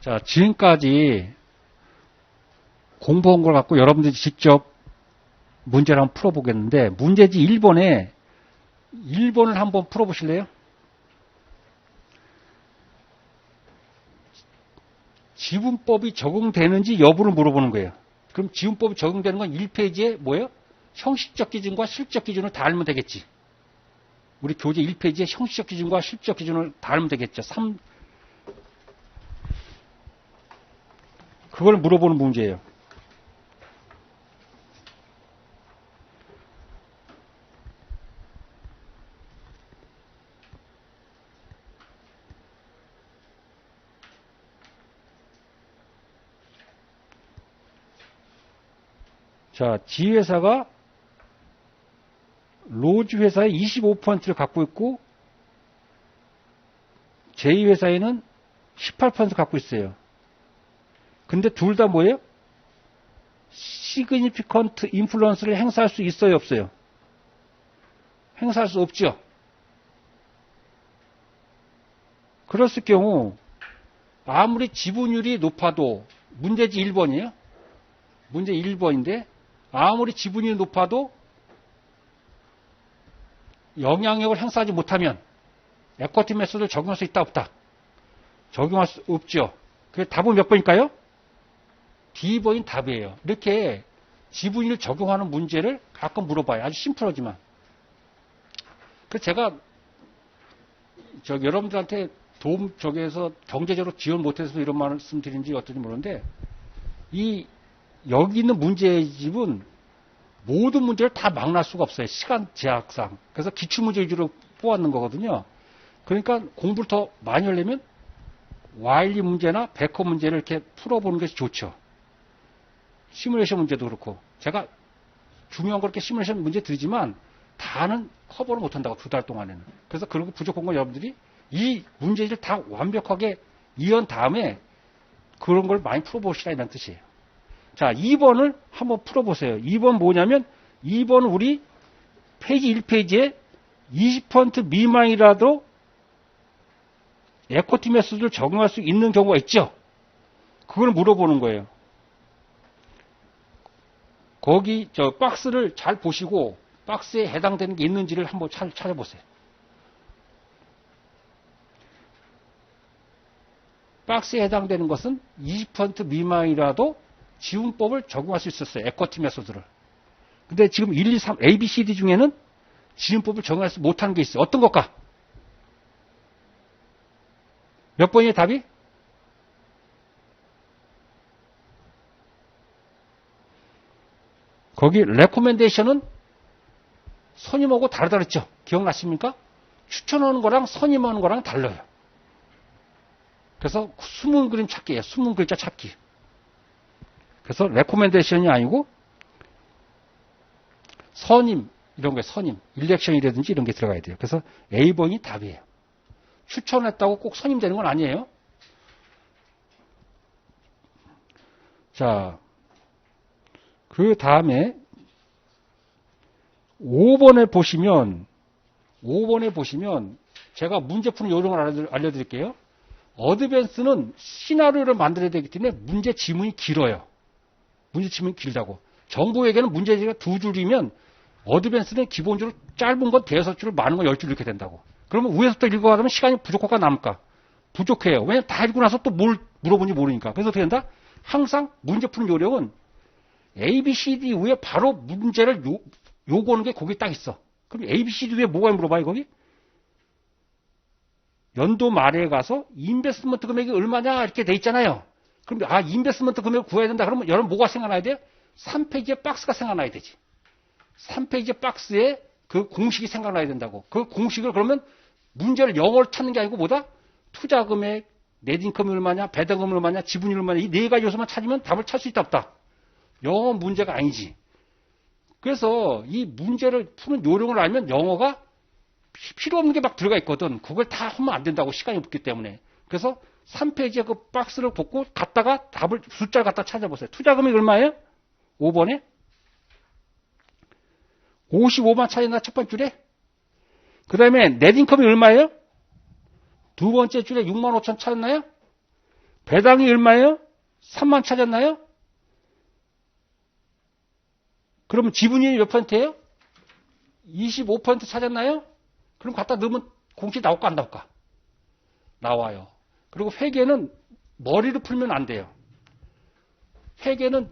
자, 지금까지 공부한 걸 갖고 여러분들이 직접 문제를 한번 풀어보겠는데, 문제지 1번을 한번 풀어보실래요? 지분법이 적용되는지 여부를 물어보는 거예요. 그럼 지분법이 적용되는 건 1페이지에 뭐예요? 형식적 기준과 실적 기준을 다 알면 되겠지. 우리 교재 1페이지에 형식적 기준과 실적 기준을 다 알면 되겠죠. 그걸 물어보는 문제예요. 자, G회사가 로즈 회사의 25%를 갖고 있고 J회사에는 18% 갖고 있어요. 근데 둘 다 뭐예요? 시그니피컨트 인플루언스를 행사할 수 있어요, 없어요? 행사할 수 없죠. 그랬을 경우 아무리 지분율이 높아도 문제지 1번이에요. 문제 1번인데 아무리 지분율이 높아도 영향력을 행사하지 못하면 에쿼티 메소드를 적용할 수 있다, 없다? 적용할 수 없죠. 그게 답은 몇 번일까요? D번이 답이에요. 이렇게 지분율 적용하는 문제를 가끔 물어봐요. 아주 심플하지만. 그래서 제가 여러분들한테 도움 쪽에서 경제적으로 지원 못해서 이런 말씀 드린지 어떤지 모르는데, 여기 있는 문제집은 모든 문제를 다 망할 수가 없어요. 시간 제약상. 그래서 기출문제 위주로 뽑았는 거거든요. 그러니까 공부를 더 많이 하려면 와일리 문제나 베커 문제를 이렇게 풀어보는 것이 좋죠. 시뮬레이션 문제도 그렇고. 제가 중요한 거 이렇게 시뮬레이션 문제 드리지만 다는 커버를 못한다고, 2달 동안에는. 그래서 그런 거 부족한 건 여러분들이 이 문제를 다 완벽하게 이은 다음에 그런 걸 많이 풀어보시라 이런 뜻이에요. 자, 2번을 한번 풀어보세요. 2번 뭐냐면 2번은 우리 페이지 1페이지에 20% 미만이라도 에쿼티 메소드를 적용할 수 있는 경우가 있죠. 그걸 물어보는 거예요. 거기 박스를 잘 보시고 박스에 해당되는 게 있는지를 한번 찾아보세요. 박스에 해당되는 것은 20% 미만이라도 지분법을 적용할 수 있었어요. 에쿼티 메소드를. 근데 지금 1, 2, 3, A, B, C, D 중에는 지분법을 적용할 수 못하는 게 있어요. 어떤 것까? 몇 번이에요, 답이? 거기 레코멘데이션은 선임하고 다르다 그랬죠? 기억나십니까? 추천하는 거랑 선임하는 거랑 달라요. 그래서 숨은 그림 찾기예요. 숨은 글자 찾기. 그래서 레코멘데이션이 아니고 선임, 이런 게 선임, 일렉션이라든지 이런 게 들어가야 돼요. 그래서 A번이 답이에요. 추천했다고 꼭 선임되는 건 아니에요. 자, 그 다음에 5번에 보시면 제가 문제 푸는 요령을 알려드릴게요. 어드밴스는 시나리오를 만들어야 되기 때문에 문제 지문이 길어요. 문제 지문이 길다고. 정보에게는 문제지가 2줄이면 어드밴스는 기본적으로 짧은 건 5줄, 많은 건 10줄 이렇게 된다고. 그러면 위에서부터 읽어가면 시간이 부족할까 남을까? 부족해요. 왜냐면 다 읽고 나서 또 뭘 물어보는지 모르니까. 그래서 어떻게 된다? 항상 문제 푸는 요령은 A, B, C, D 위에 바로 문제를 요구하는 게 거기 딱 있어. 그럼 A, B, C, D 위에 뭐가 물어봐요, 거기? 연도 말에 가서 인베스트먼트 금액이 얼마냐 이렇게 돼 있잖아요. 그럼 인베스트먼트 금액을 구해야 된다. 그러면 여러분 뭐가 생각나야 돼요? 3페이지에 박스가 생각나야 되지. 3페이지 박스에 그 공식이 생각나야 된다고. 그 공식을 그러면 문제를 영어로 찾는 게 아니고 뭐다? 투자 금액, 넷인컴이 얼마냐, 배당금이 얼마냐, 지분이 얼마냐, 이 4가지 요소만 찾으면 답을 찾을 수 있다 없다. 영어 문제가 아니지. 그래서 이 문제를 푸는 요령을 알면 영어가 필요 없는 게 막 들어가 있거든. 그걸 다 하면 안 된다고, 시간이 없기 때문에. 그래서 3페이지에 그 박스를 벗고 갔다가 답을, 숫자를 갖다 찾아보세요. 투자 금액이 얼마예요? 5번에? 55만 차이나 첫 번째 줄에? 그 다음에 넷인컴이 얼마예요? 두 번째 줄에 6만 5천 찾았나요? 배당이 얼마예요? 3만 찾았나요? 그러면 지분율이 몇 %예요? 25% 찾았나요? 그럼 갖다 넣으면 공시 나올까 안 나올까? 나와요. 그리고 회계는 머리로 풀면 안 돼요. 회계는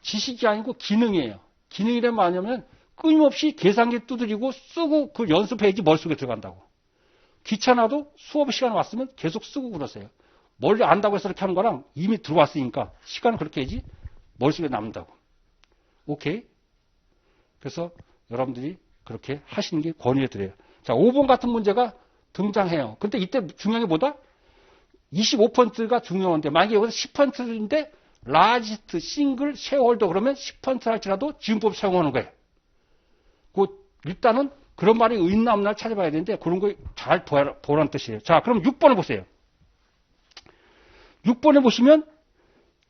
지식이 아니고 기능이에요. 기능이란 뭐냐면 끊임없이 계산기 두드리고 쓰고 그 연습해야지 머릿속에 들어간다고. 귀찮아도 수업 시간 왔으면 계속 쓰고 그러세요. 멀리 안다고 해서 이렇게 하는 거랑 이미 들어왔으니까 시간은 그렇게 해야지 머릿속에 남는다고. 오케이? 그래서 여러분들이 그렇게 하시는 게 권유해드려요. 자, 5번 같은 문제가 등장해요. 근데 이때 중요한 게 뭐다? 25%가 중요한데 만약에 여기서 10%인데 라지스트 싱글 쉐어홀더 그러면 10% 할지라도 지분법 사용하는 거예요. 일단은 그런 말이 있나 없나 찾아봐야 되는데 그런 거 잘 보라는 뜻이에요. 자, 그럼 6번을 보세요. 6번에 보시면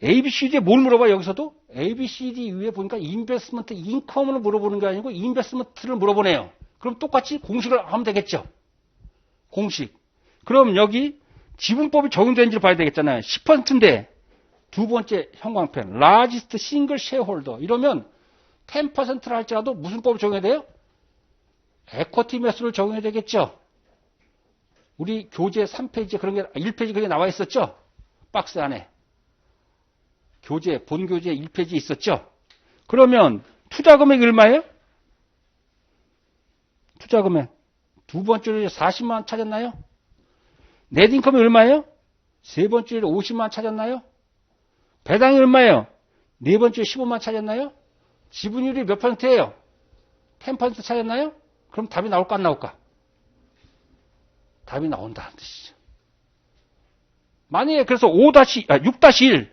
ABCD에 뭘 물어봐요, 여기서도? ABCD 위에 보니까 인베스트먼트 인컴을 물어보는 게 아니고 인베스트먼트를 물어보네요. 그럼 똑같이 공식을 하면 되겠죠. 공식. 그럼 여기 지분법이 적용되는지를 봐야 되겠잖아요. 10%인데 두 번째 형광펜 라지스트 싱글 쉐어홀더 이러면 10%를 할지라도 무슨 법을 적용해야 돼요? 에쿼티 매수를 적용해야 되겠죠. 우리 교재 3페이지에 그런 게 1페이지 그게 나와 있었죠. 박스 안에. 교재 본 교재 1페이지에 있었죠. 그러면 투자 금액이 얼마예요? 투자 금액 두 번째로 40만 원 찾았나요? 넷 인컴이 얼마예요? 세 번째로 50만 원 찾았나요? 배당이 얼마예요? 네 번째로 15만 원 찾았나요? 지분율이 몇 %예요? 10% 찾았나요? 그럼 답이 나올까 안 나올까? 답이 나온다는 뜻이죠. 만약에 그래서 6-1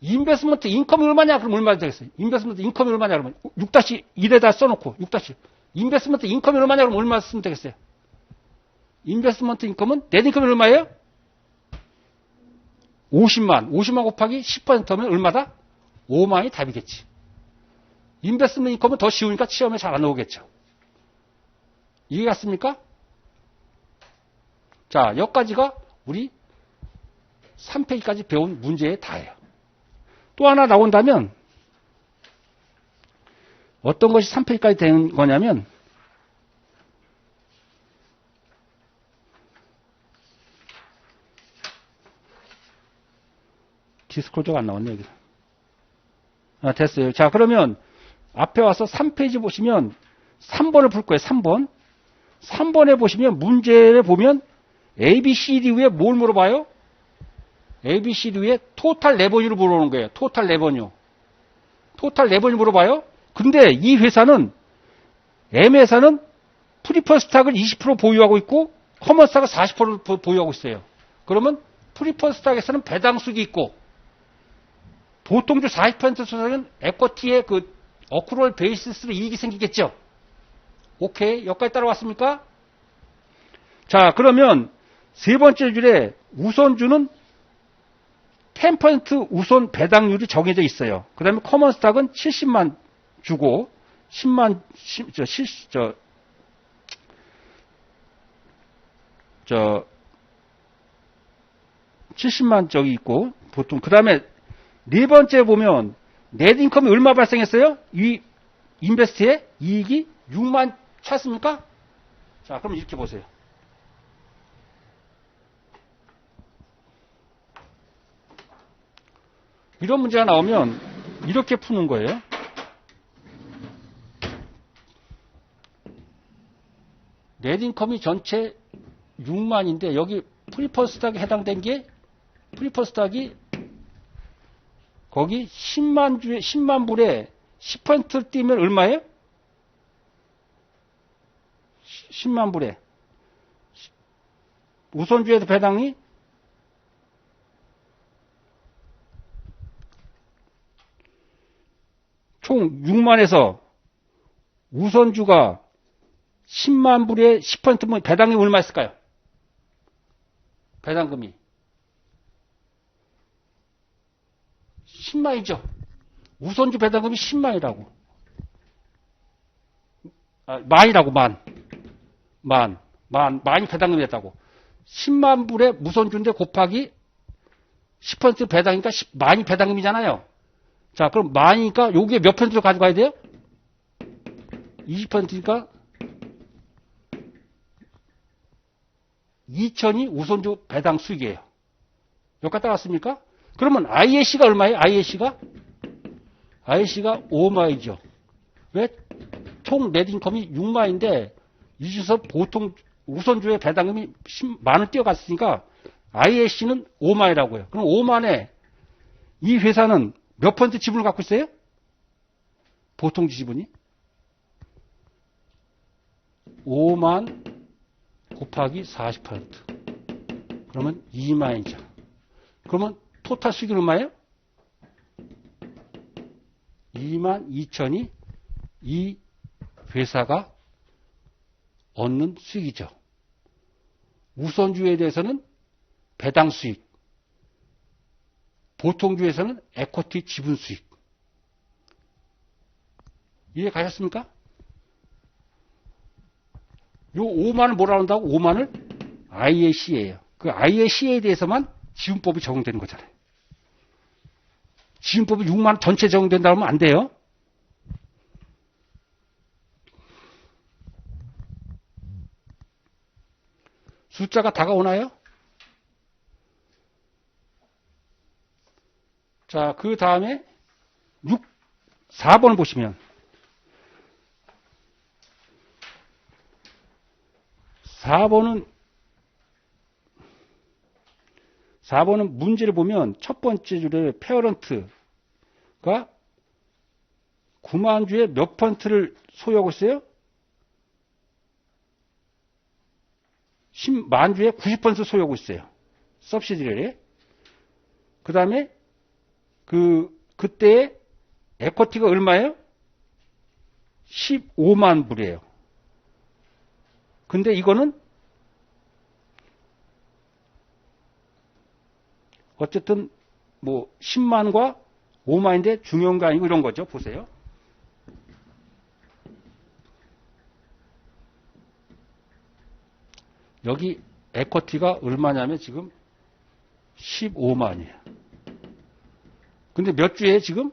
인베스트먼트 인컴이 얼마냐? 그럼 얼마 되겠어요? 인베스트먼트 인컴이 얼마냐? 그러면 6-1에다 써놓고 6-1 인베스트먼트 인컴이 얼마냐? 그럼 얼마 쓰면 되겠어요? 인베스트먼트 인컴은 넷 인컴이 얼마예요? 50만. 50만 곱하기 10%면 얼마다? 5만이 답이겠지. 인베스트먼트 인컴은 더 쉬우니까 시험에 잘 안 나오겠죠. 이해 갔습니까? 자, 여기까지가 우리 3페이지까지 배운 문제의 다예요. 또 하나 나온다면 어떤 것이 3페이지까지 된 거냐면 디스코드가 안 나왔네 여기서. 됐어요. 자, 그러면 앞에 와서 3페이지 보시면 3번을 풀 거예요. 3번. 3번에 보시면 문제를 보면 ABCD 위에 뭘 물어봐요? ABCD 위에 토탈 레버뉴를 물어보는 거예요. 토탈 레버뉴. 토탈 레버뉴 물어봐요. 근데 이 회사는 M회사는 프리퍼스 스탁을 20% 보유하고 있고 커먼 스탁을 40% 보유하고 있어요. 그러면 프리퍼스 스탁에서는 배당수익이 있고 보통주 40% 수익은 에쿼티의 그 어크롤 베이시스로 이익이 생기겠죠. 오케이. 여기까지 따라왔습니까? 자, 그러면 세 번째 줄에 우선주는 10% 우선 배당률이 정해져 있어요. 그 다음에 커먼 스탁은 70만 주고 70만 저기 있고 보통 그 다음에 네 번째 보면 넷 인컴이 얼마 발생했어요? 이 인베스트의 이익이 6만 찾습니까? 자, 그럼 이렇게 보세요. 이런 문제가 나오면 이렇게 푸는 거예요. 넷 인컴이 전체 6만인데 여기 프리퍼스 스탁에 해당된 게 프리퍼스 스탁이 거기 10만 불에 10% 뛰면 얼마예요? 10만 불에 우선주에도 배당이 총 6만에서 우선주가 10만 불에 10%면 배당이 얼마였을까요? 배당금이 10만이죠. 우선주 배당금이 10만이라고. 만이라고, 만이 배당금이 됐다고. 10만 불에 우선주인데 곱하기 10% 배당이니까 만이 배당금이잖아요. 자, 그럼 만이니까 여기에 몇 퍼센트를 가져가야 돼요? 20%니까 2천이 우선주 배당 수익이에요. 여기까지 따랐습니까? 그러면 IAC가 얼마예요? IAC가 5만이죠. 왜? 총 넷인컴이 6만인데 이 중에서 보통 우선주의 배당금이 10만을 뛰어갔으니까 IAC는 5만이라고요. 그럼 5만에 이 회사는 몇 퍼센트 지분을 갖고 있어요? 보통 지분이? 5만 곱하기 40%. 그러면 2만이죠. 그러면 토탈 수익은 얼마예요? 2만 2천이 이 회사가 얻는 수익이죠. 우선주에 대해서는 배당 수익, 보통주에서는 에쿼티 지분 수익. 이해 가셨습니까? 요 5만을 뭐라 한다고? 5만을 IAC예요. 그 IAC에 대해서만 지분법이 적용되는 거잖아요. 지분법이 6만 전체 적용된다 하면 안 돼요. 숫자가 다가오나요? 자, 그 다음에 4번을 보시면 4번은 문제를 보면 첫 번째 줄에 페어런트가 9만 주에 몇 퍼센트를 소유하고 있어요? 10만 주에 90% 소유하고 있어요. 서브시디리에. 그 다음에 그때 에쿼티가 얼마예요? 15만 불이에요. 근데 이거는 어쨌든 뭐 10만과 5만인데 중요한 거 아니고 이런 거죠. 보세요. 여기 에쿼티가 얼마냐면 지금 15만이에요. 근데 몇 주에 지금?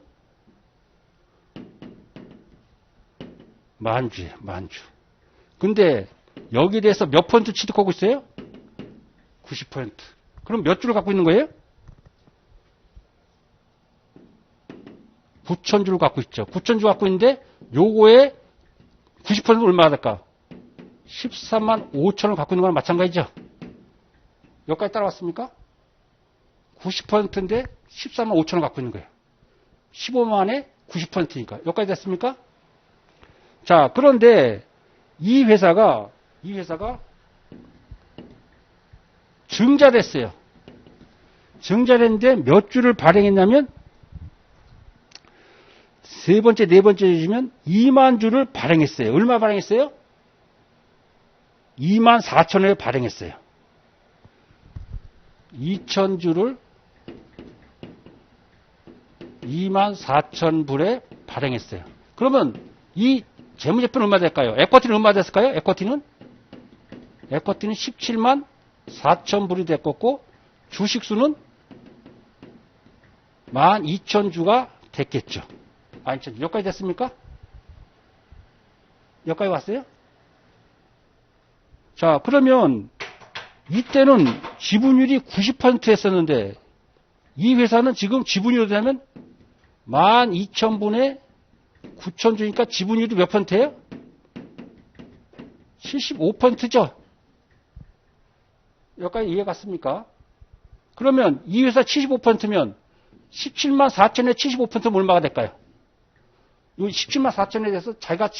만주에 만주. 근데 여기에 대해서 몇 퍼센트 취득하고 있어요? 90%. 그럼 몇 주를 갖고 있는 거예요? 9,000주를 갖고 있죠. 9,000주 갖고 있는데 요거에 90%는 얼마가 될까? 13만 5천을 갖고 있는 거랑 마찬가지죠. 여기까지 따라왔습니까? 90%인데 13만 5천을 갖고 있는 거예요. 15만에 90%니까. 여기까지 됐습니까? 자, 그런데 이 회사가 증자됐어요. 증자됐는데 몇 주를 발행했냐면 세 번째, 네 번째 주면 2만 주를 발행했어요. 얼마 발행했어요? 2만 4천을 발행했어요. 2,000주를 2만 4천 불에 발행했어요. 그러면 이 재무제표는 얼마 될까요? 에쿼티는 얼마 됐을까요? 에쿼티는 17만 4천 불이 됐고 주식수는 12,000주가 됐겠죠. 12,000주. 여기까지 됐습니까? 여기까지 왔어요? 자, 그러면 이때는 지분율이 90% 했었는데 이 회사는 지금 지분율로 되면 12,000분의 9,000주니까 지분율이 몇 퍼센트예요? 75%죠. 여기까지 이해 갔습니까? 그러면 이 회사 75%면 17만 4천에 75%면 얼마가 될까요? 이 17만 4천에 대해서 자기가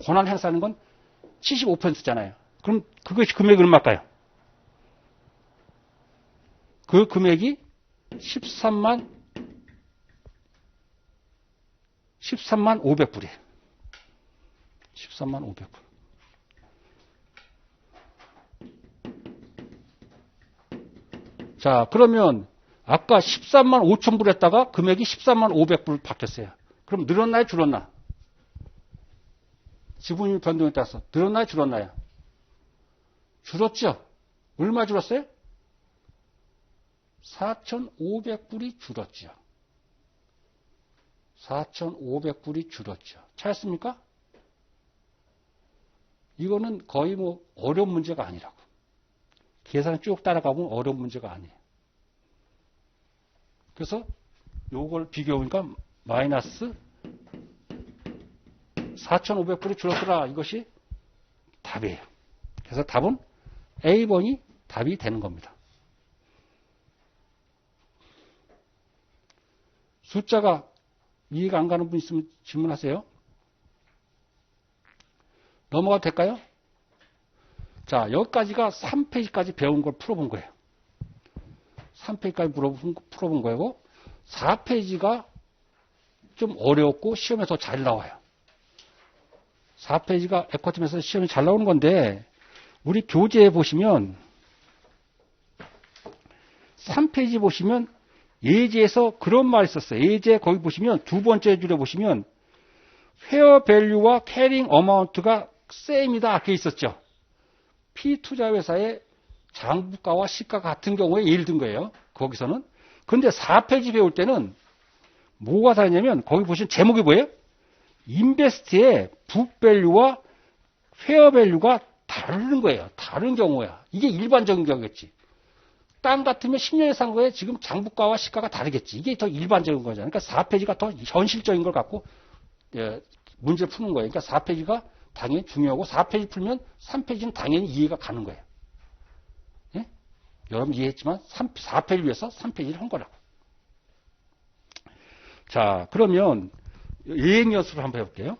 권한 행사하는 건 75%잖아요. 그럼 그것이 금액이 얼마일까요? 그 금액이 13만 500불이에요. 13만 500불. 자, 그러면 아까 13만 5천 불 했다가 금액이 13만 500불 바뀌었어요. 그럼 늘었나요? 줄었나? 지분율 변동에 따라서 늘었나요? 줄었나요? 줄었죠? 얼마 줄었어요? 4,500불이 줄었죠. 4,500불이 줄었죠. 찾았습니까? 이거는 거의 뭐 어려운 문제가 아니라고. 계산 쭉 따라가보면 어려운 문제가 아니에요. 그래서 요걸 비교해보니까 마이너스 4,500불이 줄었더라. 이것이 답이에요. 그래서 답은 A번이 답이 되는 겁니다. 숫자가 이해가 안 가는 분 있으면 질문하세요. 넘어가도 될까요? 자, 여기까지가 3페이지까지 배운 걸 풀어본 거예요. 3페이지까지 풀어본 거고 4페이지가 좀 어려웠고 시험에 더 잘 나와요. 4페이지가 에코팀에서 시험이 잘 나오는 건데 우리 교재에 보시면 3페이지 보시면 예제에서 그런 말이 있었어요. 예제 거기 보시면 두 번째 줄에 보시면 페어 밸류와 캐링 어마운트가 셈이다 이렇게 있었죠. P투자회사의 장부가와 시가가 같은 경우에 예를 든 거예요. 거기서는. 근데 4페이지 배울 때는 뭐가 다르냐면 거기 보시면 제목이 뭐예요? 인베스트의 북밸류와 페어밸류가 다른 거예요. 다른 경우야. 이게 일반적인 경우겠지. 땅 같으면 10년 이상 거에 지금 장부가와 시가가 다르겠지. 이게 더 일반적인 거잖아요. 그러니까 4페이지가 더 현실적인 걸 갖고 문제를 푸는 거예요. 그러니까 4페이지가 당연히 중요하고 4페이지 풀면 3페이지는 당연히 이해가 가는 거예요. 예? 여러분 이해했지만 4페이지를 위해서 3페이지를 한 거라고. 자, 그러면 예행 연습을 한번 해볼게요.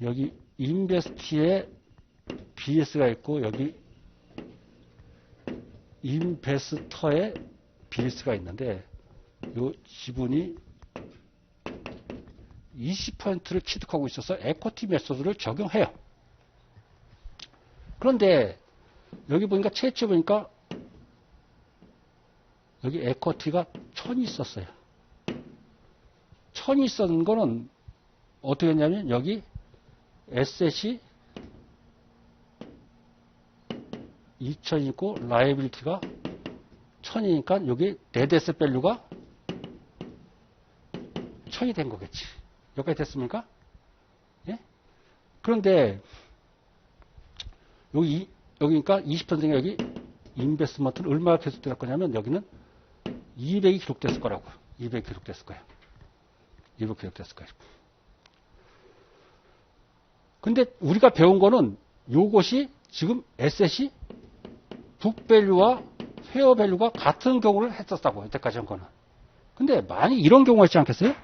여기 인베스트에 BS가 있고 여기 인베스터에 BS가 있는데 이 지분이 20%를 취득하고 있어서 에코티 메소드를 적용해요. 그런데 여기 보니까 최초에 보니까 여기 에코티가 1000이 있었어요. 1000이 있었는 거는 어떻게 했냐면 여기 에셋이 2000 있고 라이빌리티가 1000이니까 여기 네드에셋 밸류가 1000이 된 거겠지. 여기까지 됐습니까? 예? 그런데 여기니까 20%가 여기 인베스트먼트는 얼마가 계속될 거냐면 여기는 200이 기록됐을 거라고. 200이 기록됐을 거예요. 200이 기록됐을 거예요. 근데 우리가 배운 거는 요것이 지금 에셋이 북밸류와 페어밸류가 같은 경우를 했었다고. 여태까지 한 거는. 근데 많이 이런 경우가 있지 않겠어요?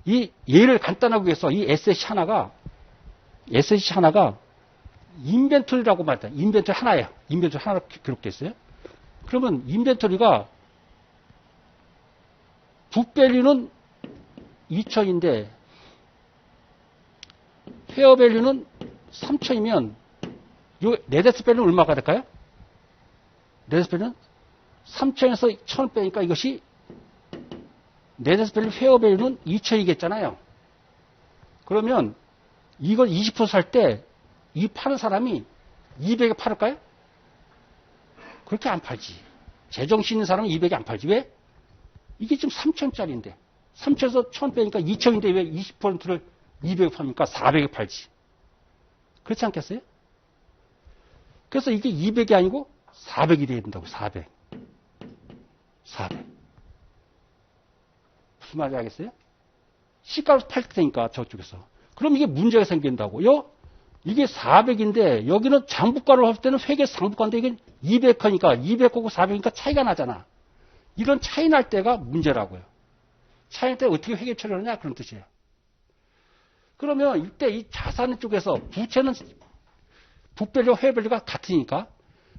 이 예를 간단하게 해서 이 에셋이 하나가 인벤토리라고 말했다. 인벤토리 하나예요. 인벤토리 하나 기록되어 있어요. 그러면 인벤토리가 북밸류는 2000인데 페어밸류는 3000이면 요 네데스 밸류는 얼마가 될까요? 네데스 밸류는 3000에서 1000 빼니까 이것이 네데스 밸류 페어밸류는 2000이겠잖아요. 그러면 이걸 20% 살 때 이 파는 사람이 200에 팔을까요? 그렇게 안 팔지. 제정신 있는 사람은 200에 안 팔지. 왜? 이게 지금 3000짜리인데 3000에서 1000 빼니까 2000인데 왜 20%를 200에 팝니까? 400에 팔지. 그렇지 않겠어요? 그래서 이게 200이 아니고 400이 돼야 된다고. 400. 무슨 말인지 알겠어요? 시가로 팔 테니까 저쪽에서. 그럼 이게 문제가 생긴다고요? 이게 400인데 여기는 장부가로 할 때는 회계 장부가인데 이게 200하니까 200하고 400이니까 차이가 나잖아. 이런 차이 날 때가 문제라고요. 차이 날 때 어떻게 회계 처리하느냐 그런 뜻이에요. 그러면 이때 이 자산 쪽에서 부채는 북밸류와 회밸류가 같으니까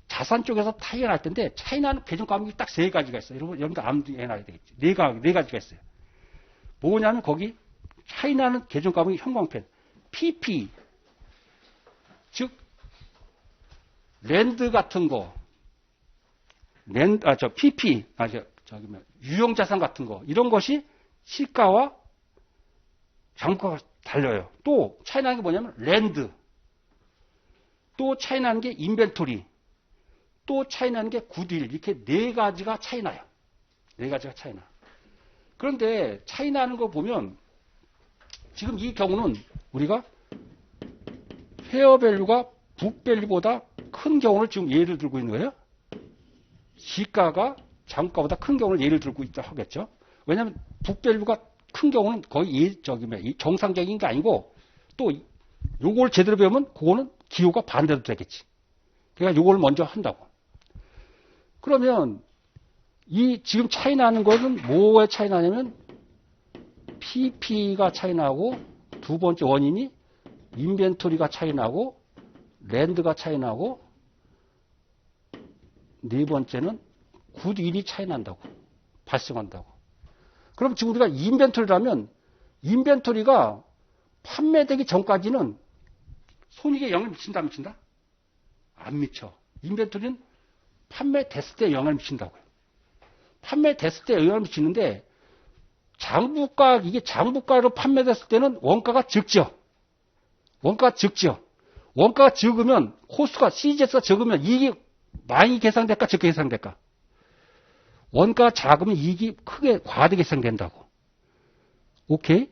자산 쪽에서 차이가 날 텐데 차이 나는 계정 과목이 딱 세 가지가 있어요. 여러분 암기해 놔야 되겠지. 네 가지가 있어요. 뭐냐면 거기 차이 나는 계정 과목이 형광펜 PP 즉 랜드 같은 거 PP 유형자산 같은 거 이런 것이 시가와 장부가가 달려요. 또 차이 나는 게 뭐냐면 랜드, 또 차이 나는 게 인벤토리, 또 차이 나는 게 굿윌. 이렇게 네 가지가 차이 나요. 네 가지가 차이 나. 그런데 차이 나는 거 보면 지금 이 경우는 우리가 페어밸류가 북밸류보다 큰 경우를 지금 예를 들고 있는 거예요. 시가가 장가보다 큰 경우를 예를 들고 있다 하겠죠. 왜냐하면 북밸류가 큰 경우는 거의 정상적인 게 아니고 또 요걸 제대로 배우면 그거는 기호가 반대로 되겠지. 그러니까 요걸 먼저 한다고. 그러면 이 지금 차이 나는 것은 뭐에 차이 나냐면 PP가 차이 나고 두 번째 원인이 인벤토리가 차이 나고 랜드가 차이 나고 네 번째는 굿윌이 차이 난다고. 발생한다고. 그럼 지금 우리가 인벤토리라면 인벤토리가 판매되기 전까지는 손익에 영향을 미친다, 안 미친다? 안 미쳐. 인벤토리는 판매됐을 때 영향을 미친다고요. 판매됐을 때 영향을 미치는데 장부가, 이게 장부가로 판매됐을 때는 원가가 적죠. 원가가 적죠. 원가가 적으면 코스트가, CGS가 적으면 이익이 많이 계산될까, 적게 계산될까? 원가가 작으면 이익이 크게 과하게 계산된다고. 오케이?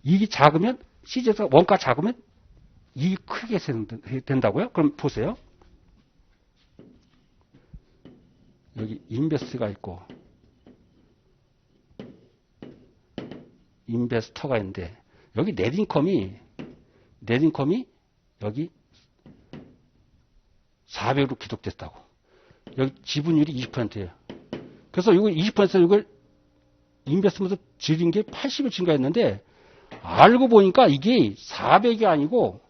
이익이 작으면, CGS가 원가가 작으면 이익이 크게 계산된다고요? 그럼 보세요. 여기 인베스트가 있고 인베스터가 있는데 여기 넷인컴이 여기 400으로 기록됐다고. 여기 지분율이 20%예요. 그래서 이거 20% 이걸 인베스트먼트 줄인 게 80을 증가했는데 알고 보니까 이게 400이 아니고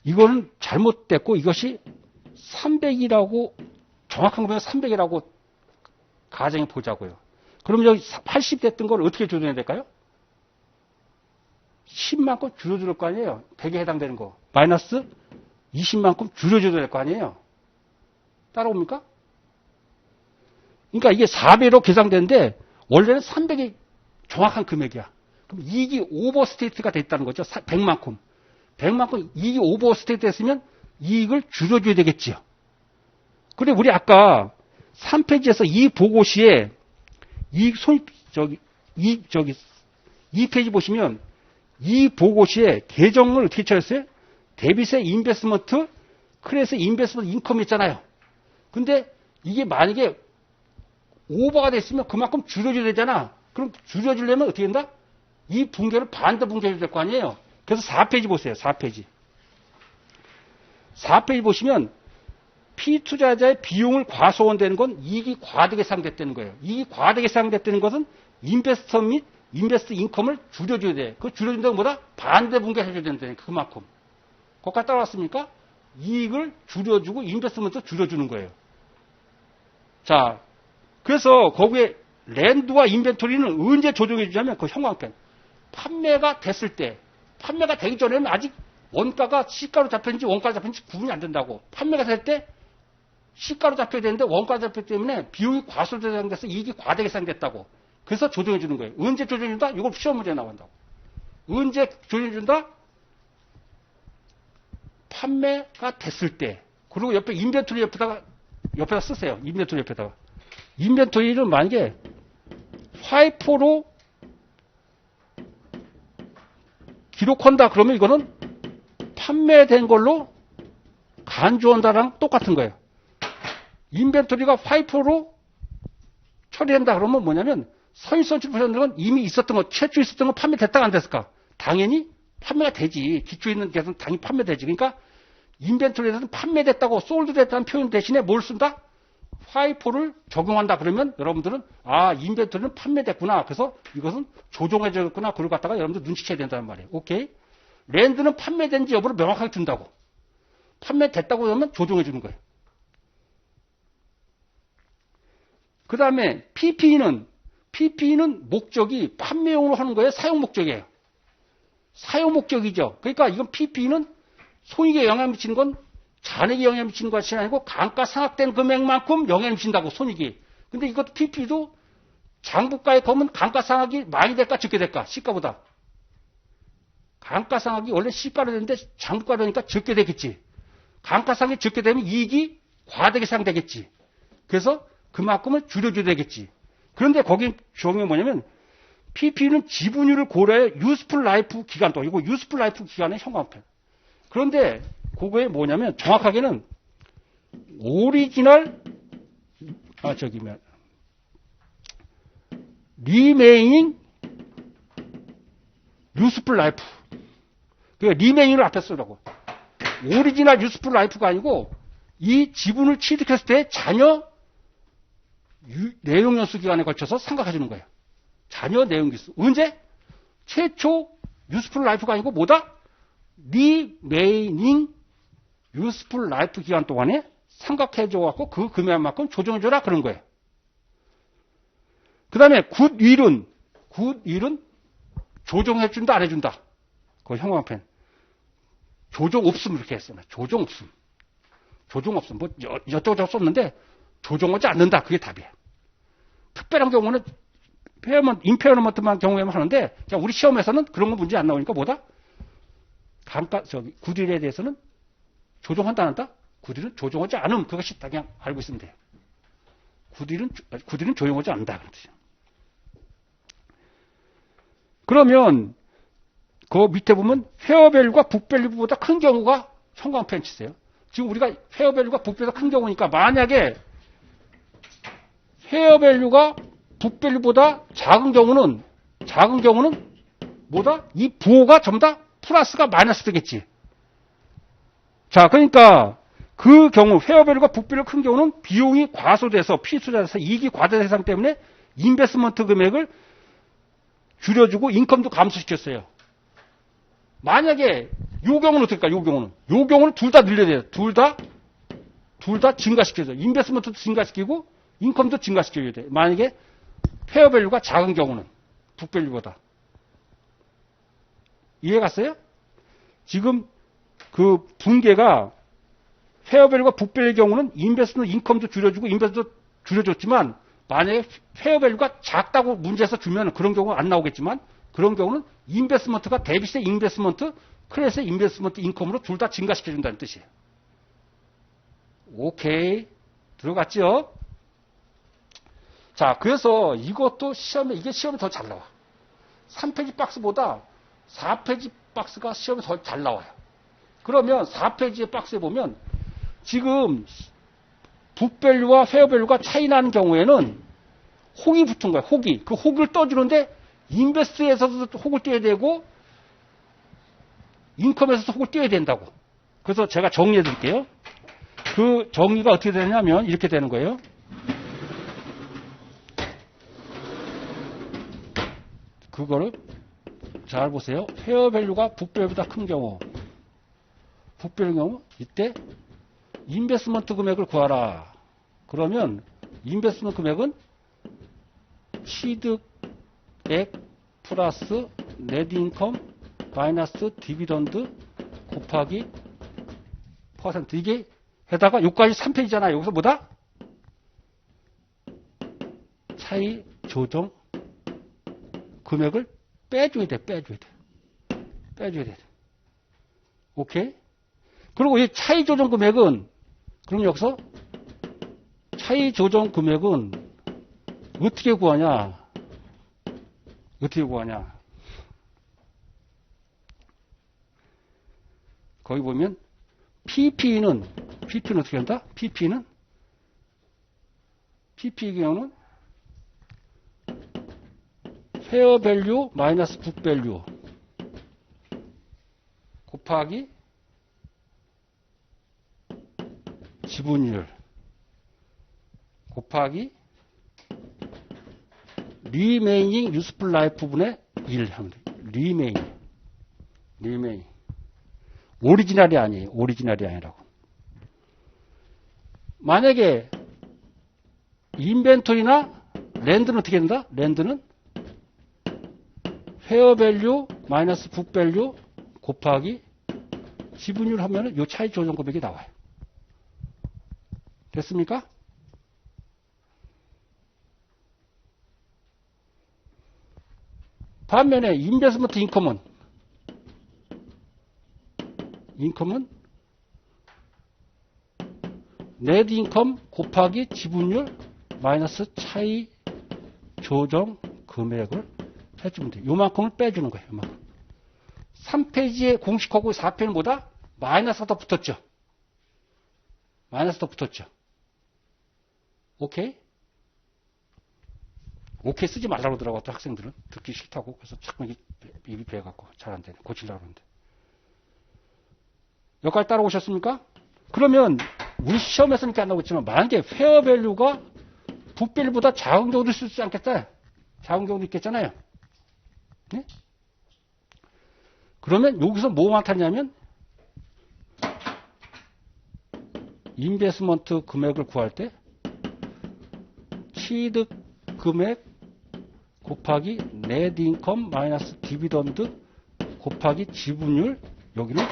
이거는 잘못됐고 이것이 300이라고 정확한 거 보면 300이라고 가정해 보자고요. 그럼 여기 80 됐던 걸 어떻게 조정해야 될까요? 10만큼 줄여줄 거 아니에요. 100에 해당되는 거. 마이너스 20만큼 줄여줘야 될 거 아니에요. 따라옵니까? 그러니까 이게 4배로 계산되는데 원래는 300이 정확한 금액이야. 그럼 이익이 오버스테이트가 됐다는 거죠. 100만큼. 100만큼 이익이 오버스테이트 됐으면 이익을 줄여줘야 되겠지요. 그래 우리 아까 3페이지에서 이 보고 시에 이 페이지 보시면 이 보고 시에 계정을 어떻게 찾았어요? 데빗의 인베스먼트, 크레스의 인베스먼트 인컴이 있잖아요. 근데 이게 만약에 오버가 됐으면 그만큼 줄여줘야 되잖아. 그럼 줄여주려면 어떻게 된다? 이 붕괴를 반대 붕괴해야 될 거 아니에요. 그래서 4페이지 보세요. 4페이지. 4페이지 보시면 피투자자의 비용을 과소원되는 건 이익이 과하게 계산됐다는 거예요. 이익이 과하게 계산됐다는 것은 인베스터 및 인베스트 인컴을 줄여줘야 돼. 그 줄여준다고 뭐다? 반대 붕괴해줘야 된다는 그만큼. 거기까지 따라왔습니까? 이익을 줄여주고 인베스트먼트 줄여주는 거예요. 자, 그래서 거기에 랜드와 인벤토리는 언제 조정해 주냐면 그 형광펜. 판매가 됐을 때, 판매가 되기 전에는 아직 원가가 시가로 잡혔는지 원가로 잡혔는지 구분이 안 된다고. 판매가 될 때 시가로 잡혀야 되는데 원가로 잡혔기 때문에 비용이 과소되어서 이익이 과대하게 계산됐다고. 그래서 조정해 주는 거예요. 언제 조정해 준다? 이걸 시험 문제에 나온다고. 언제 조정해 준다? 판매가 됐을 때. 그리고 옆에 인벤토리 옆에다 쓰세요. 인벤토리 옆에다가. 인벤토리를 만약에 화이포로 기록한다 그러면 이거는 판매된 걸로 간주한다랑 똑같은 거예요. 인벤토리가 화이포로 처리한다 그러면 뭐냐면 선입선출 부분들은 건 이미 있었던 거, 최초 있었던 거 판매됐다가 안 됐을까? 당연히 판매가 되지. 기초에 있는 것은 당연히 판매되지. 그러니까 인벤토리에서는 판매됐다고 솔드 됐다는 표현 대신에 뭘 쓴다? 화이포를 적용한다 그러면 여러분들은 아 인벤토리는 판매됐구나. 그래서 이것은 조정해졌구나. 그걸 갖다가 여러분들 눈치채야 된다는 말이에요. 오케이? 랜드는 판매된지 여부를 명확하게 준다고. 판매됐다고 그러면 조정해 주는 거예요. 그 다음에 PPE는 목적이 판매용으로 하는 거예요? 사용 목적이에요? 사용 목적이죠. 그러니까 이건 PPE는 손익에 영향을 미치는 건 잔액에 영향을 미치는 것이 아니고 감가 상각된 금액만큼 영향을 미친다고 손익이. 근데 이것도 PP도 장부가에 거면 감가 상각이 많이 될까 적게 될까? 시가보다. 감가상각이 원래 시가로되는데 장가로니까 적게 되겠지. 감가상각이 적게 되면 이익이 과대하게 상되겠지. 그래서 그만큼을 줄여줘야 되겠지. 그런데 거기 조항이 뭐냐면 PP는 지분율을 고려해 유스풀 라이프 기간 또 이거 유스풀 라이프 기간의 현관편. 그런데 그거에 뭐냐면 정확하게는 오리지널 리메이닝 유스풀 라이프. 그러니까 리메이닝을 앞에 쓰라고. 오리지널 유스풀 라이프가 아니고 이 지분을 취득했을 때 자녀 내용연수 기간에 걸쳐서 상각해 주는 거예요. 자녀 내용연수. 언제? 최초 유스풀 라이프가 아니고 뭐다? 리메이닝 유스풀 라이프 기간 동안에 삼각해 줘갖고 그 금액만큼 조정해줘라 그런 거예요. 그 다음에 굿윌은 조정해준다 안 해준다. 그 형광펜. 조정 없음 이렇게 했어요. 조정 없음. 조정 없음. 뭐 여쭤저쩌 썼는데 조정하지 않는다. 그게 답이에요. 특별한 경우는 임페어먼트만 경우에만 하는데 우리 시험에서는 그런 거 문제 안 나오니까 뭐다? 굿윌에 대해서는 조정한다 안 한다? 굿윌은 조정하지 않음. 그것이 다 그냥 알고 있으면 돼요. 굿윌은 조정하지 않는다. 그런 뜻이에요. 그러면 그 밑에 보면 페어밸류가 북밸류보다 큰 경우가 형광펜 치세요. 지금 우리가 페어밸류가 북밸류보다 큰 경우니까 만약에 페어밸류가 북밸류보다 작은 경우는 뭐다? 이 부호가 전부 다 플러스가 마이너스 되겠지. 자, 그러니까 그 경우 페어밸류가 북밸류 큰 경우는 비용이 과소돼서 필수자에서 이익이 과대 대상 때문에 인베스먼트 금액을 줄여주고 인컴도 감소시켰어요. 만약에 요 경우는 어떨까? 요 경우는 둘 다 늘려야 돼요. 둘 다 증가시켜줘. 인베스먼트도 증가시키고 인컴도 증가시켜줘야 돼요. 만약에 페어밸류가 작은 경우는 북밸류보다. 이해 갔어요? 지금 그 분계가 페어밸류가 북밸류의 경우는 인베스먼트 인컴도 줄여주고 인베스도 줄여줬지만 만약에 페어밸류가 작다고 문제에서 주면 그런 경우는 안 나오겠지만 그런 경우는 인베스먼트가 데비스의 인베스먼트, 크레스의 인베스먼트 인컴으로 둘 다 증가시켜준다는 뜻이에요. 오케이. 들어갔죠? 자, 그래서 이것도 이게 시험에 더 잘 나와. 3페이지 박스보다 4페이지 박스가 시험에 더 잘 나와요. 그러면 4페이지의 박스에 보면 지금 북밸류와 페어밸류가 차이 나는 경우에는 혹이 붙은 거야. 혹이. 그 혹을 떠주는데 인베스트에서도 혹을 띄어야 되고 인컴에서도 혹을 띄어야 된다고. 그래서 제가 정리해 드릴게요. 그 정리가 어떻게 되냐면 이렇게 되는 거예요. 그거를 잘 보세요. 페어밸류가 북밸류보다 큰 경우 이때 인베스먼트 금액을 구하라. 그러면 인베스먼트 금액은 취득액 플러스 넷인컴 마이너스 디비던드 곱하기 퍼센트. 이게 해다가 여기까지 3페이지잖아요. 여기서 뭐다? 차이 조정 금액을 빼줘야 돼. 오케이? 그리고 이 차이 조정 금액은 그럼 여기서 차이 조정 금액은 어떻게 구하냐? 거기 보면 PP는 어떻게 한다? PP의 경우는 페어밸류 마이너스 북밸류 곱하기 지분율 곱하기 리메이닝 유스풀 라이프 분의 1 하면 돼. 리메이닝. 오리지널이 아니라고. 만약에 인벤토리나 랜드는 어떻게 된다? 랜드는 페어밸류 마이너스 북밸류 곱하기 지분율 하면은 요 차이 조정 금액이 나와요. 됐습니까? 반면에 인베스먼트 인컴은 인컴은 net 인컴 곱하기 지분율 마이너스 차이 조정 금액을 해주면 돼요. 요만큼을 빼주는 거예요. 요만큼. 3페이지의 공식하고 4페이지는 뭐다? 마이너스가 더 붙었죠. 마이너스 더 붙었죠. 오케이? 오케이 쓰지 말라고 그러더라고, 어떤 학생들은. 듣기 싫다고. 그래서 자꾸 입이 배갖고 잘 안 되네. 고치려고 그러는데. 여기까지 따라오셨습니까? 그러면, 우리 시험에서는 이렇게 안 나오겠지만, 만약에 페어밸류가 붓밸류보다 작은 경우도 있을 수 않겠다. 작은 경우도 있겠잖아요. 네? 그러면 여기서 뭐가 나타나냐면, 인베스먼트 금액을 구할 때, 취득 금액 곱하기 net 인컴 마이너스 디비던드 곱하기 지분율, 여기는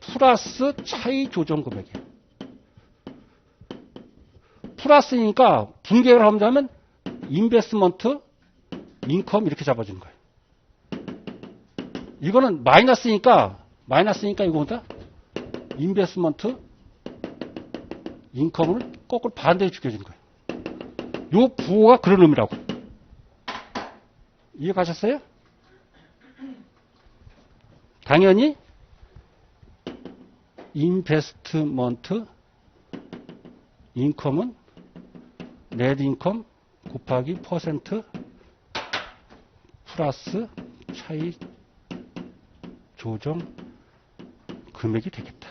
플러스 차이 조정 금액이에요. 플러스니까 분계를 하면 인베스먼트 인컴 이렇게 잡아주는 거예요. 이거는 마이너스니까 이거 뭐다? 인베스먼트 인컴을 거꾸로 반대로 죽여주는 거예요. 요 부호가 그런 의미라고. 이해 가셨어요? 당연히 인베스트먼트 인컴은 net 인컴 곱하기 퍼센트 플러스 차이 조정 금액이 되겠다.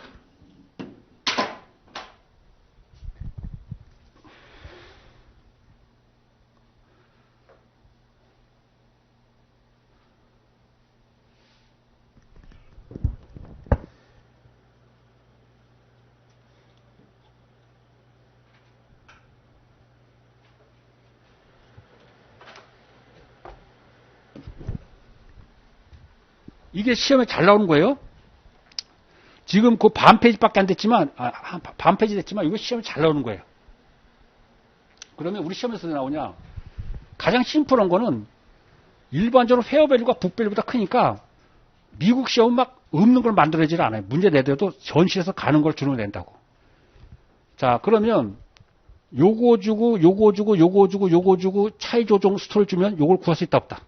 이게 시험에 잘 나오는 거예요. 지금 그 반 페이지밖에 안 됐지만, 반 페이지 됐지만, 이거 시험에 잘 나오는 거예요. 그러면 우리 시험에서 나오냐? 가장 심플한 거는 일반적으로 페어밸류가 붓밸류보다 크니까 미국 시험은 막 없는 걸 만들어지질 않아요. 문제 내더라도 전시에서 가는 걸 주면 된다고. 자, 그러면 요거 주고, 요거 주고, 요거 주고, 요거 주고, 차이 조정 수토를 주면 요걸 구할 수 있다, 없다?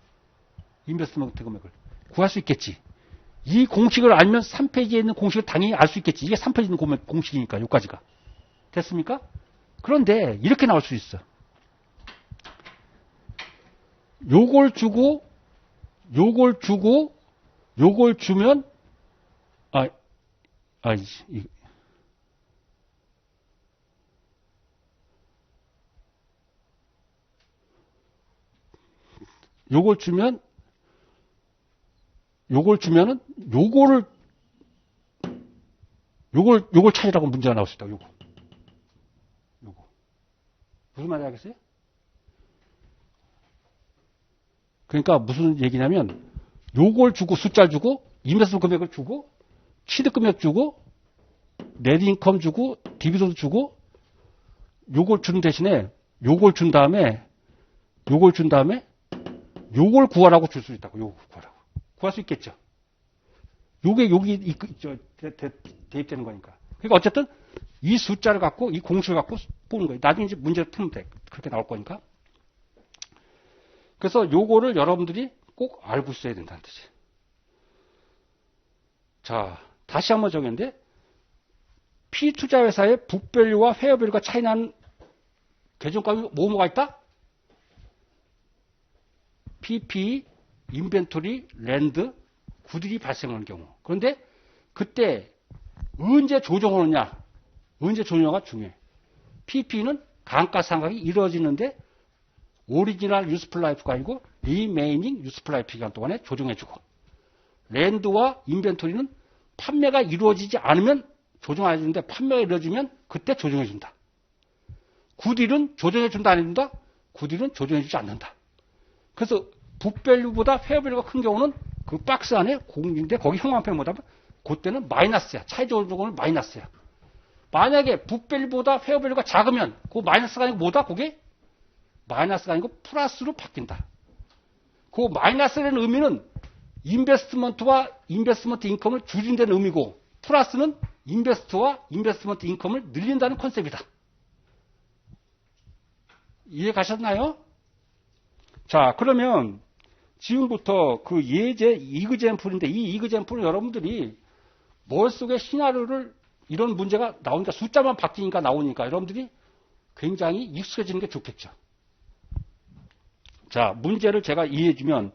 인베스트먼트 금액을. 구할 수 있겠지. 이 공식을 알면 3페이지에 있는 공식을 당연히 알 수 있겠지. 이게 3페이지에 있는 공식이니까, 요까지가. 됐습니까? 그런데 이렇게 나올 수 있어. 요걸 주고, 요걸 주고, 요걸 주면, 요걸 주면, 요걸 주면은, 요걸 찾으라고 문제가 나올 수 있다, 요거. 무슨 말인지 알겠어요? 그러니까 무슨 얘기냐면, 요걸 주고, 숫자를 주고, 인베스트먼트 금액을 주고, 취득 금액 주고, net 인컴 주고, 디비전드 주고, 요걸 준 대신에, 요걸 준 다음에, 요걸 구하라고 줄 수 있다고, 요걸 구하라고. 구할 수 있겠죠. 요게 여기 대입되는 거니까. 그러니까 어쨌든 이 숫자를 갖고 이 공식을 갖고 보는 거예요. 나중에 이제 문제를 풀면 돼. 그렇게 나올 거니까. 그래서 요거를 여러분들이 꼭 알고 있어야 된다는 뜻이에요. 자, 다시 한번 정했는데 P투자회사의 붓밸류와 페어밸류가 차이 나는 계정값이 뭐가 있다? PP 인벤토리, 랜드, 굿일이 발생하는 경우. 그런데 그때 언제 조정하느냐? 언제 조정하가 중요해. PP는 감가상각이 이루어지는데 오리지널 유스풀 라이프가 아니고 리메이닝 유스풀 라이프 기간 동안에 조정해주고, 랜드와 인벤토리는 판매가 이루어지지 않으면 조정 안 해주는데 판매가 이루어지면 그때 조정해준다. 굿일은 조정해준다 안 해준다? 굿일은 조정해주지 않는다. 그래서 붓밸류보다 페어밸류가 큰 경우는 그 박스 안에 공인데 거기 형광펜 뭐다? 그때는 마이너스야. 차이 조정은 마이너스야. 만약에 붓밸류보다 페어밸류가 작으면 그 마이너스가 아니고 뭐다? 그게 마이너스가 아니고 플러스로 바뀐다. 그 마이너스라는 의미는 인베스트먼트와 인베스트먼트 인컴을 줄인다는 의미고 플러스는 인베스트와 인베스트먼트 인컴을 늘린다는 컨셉이다. 이해 가셨나요? 자, 그러면 지금부터 그 예제 이그젠플인데 이 이그젠플은 여러분들이 머릿속에 시나리오를 이런 문제가 나오니까 숫자만 바뀌니까 나오니까 여러분들이 굉장히 익숙해지는 게 좋겠죠. 자, 문제를 제가 이해해주면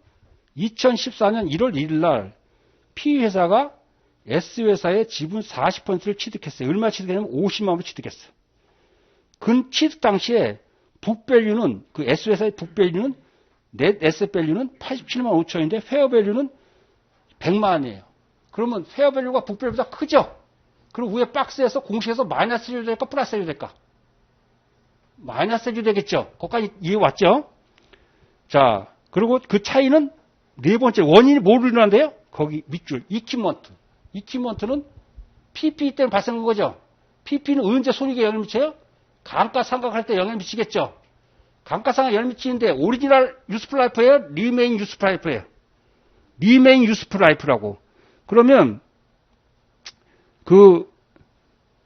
2014년 1월 1일 날 P회사가 S회사의 지분 40%를 취득했어요. 얼마 취득했냐면 50만 원을 취득했어요. 근 취득 당시에 북밸류는 그 S회사의 북밸류는 넷 에셋밸류는 87만 5천인데 페어밸류는 100만 원이에요. 그러면 페어밸류가 북밸류보다 크죠? 그럼 위에 박스에서 공식에서 마이너스 해줘야 될까 플러스 해줘야 될까? 마이너스 해줘야 되겠죠? 거기까지 이해 왔죠? 자, 그리고 그 차이는 네 번째 원인이 뭐로 일어난대요? 거기 밑줄 이퀴먼트. 이퀴먼트는 PP 때문에 발생한 거죠. PP는 언제 손익에 영향을 미쳐요? 감가상각할 때 영향을 미치겠죠. 감가상각 영향을 미치는데 오리지널 유스풀 라이프예요? 리메인 유스풀 라이프예요? 리메인 유스풀 라이프라고. 그러면 그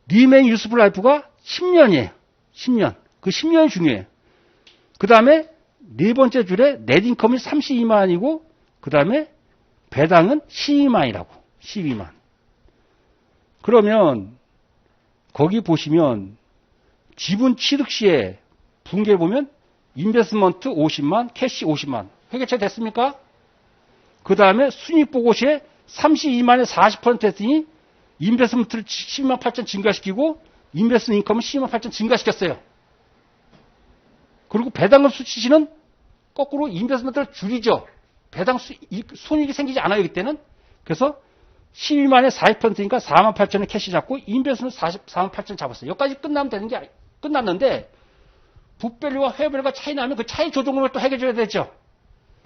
리메인 유스풀 라이프가 10년이에요. 10년. 그 10년이 중요해요. 그 다음에 네 번째 줄에 넷인컴이 32만이고 그 다음에 배당은 12만이라고. 12만. 그러면 거기 보시면 지분 취득 시에 분기를 보면 인베스트먼트 50만, 캐시 50만. 회계처리 됐습니까? 그 다음에 순익보고 시에 32만에 40% 했더니 인베스트먼트를 12만 8천 증가시키고 인베스트 인컴은 12만 8천 증가시켰어요. 그리고 배당금 수치시는 거꾸로 인베스트먼트를 줄이죠. 배당 손익이 생기지 않아요, 이때는. 그래서 12만에 40%니까 4만 8천에 캐시 잡고 인베스트먼트 4만 8천 잡았어요. 여기까지 끝나면 되는 게 끝났는데 북밸류와 페어밸류가 차이 나면 그 차이 조정금을 또 해결해줘야 되죠.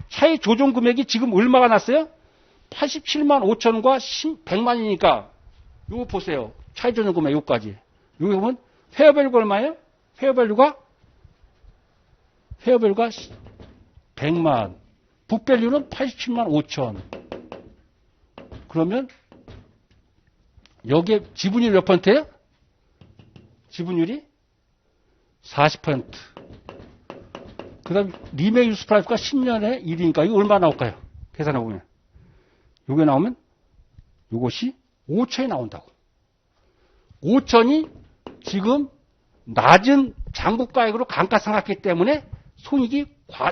차이 조정 금액이 지금 얼마가 났어요? 87만 5천과 100만이니까 요거 보세요. 차이 조정 금액 요까지. 여기 보면 페어밸류가 얼마예요? 페어밸류가 100만. 북밸류는 87만 5천. 그러면 여기에 지분율이 몇 퍼센트예요? 지분율이 40%. 그 다음 리메인 유스풀 라이프가 10년에 1이니까 이거 얼마 나올까요? 계산해 보면. 요게 나오면 요것이 5천이 나온다고. 5천이 지금 낮은 장부가액으로 감가상각했기 때문에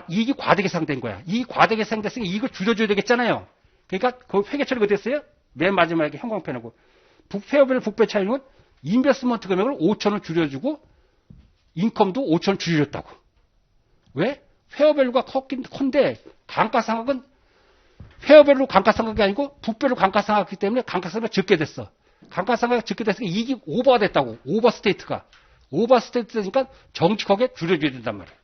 이익이 과대계상된 거야. 이익이 과대계상됐으니까 이익을 줄여줘야 되겠잖아요. 그러니까 그 회계처리가 됐어요? 맨 마지막에 형광펜하고. 페어밸류 북배 차이는 인베스트먼트 금액을 5천을 줄여주고 인컴도 5천 줄여줬다고. 왜? 페어밸류가 컸는데 감가상각은 페어밸류 감가상각이 아니고 북밸류 감가상각이기 때문에 감가상각이 적게 됐어. 감가상각이 적게 됐으니까 이익이 오버가 됐다고. 오버스테이트가. 오버스테이트 되니까 정직하게 줄여줘야 된단 말이에요.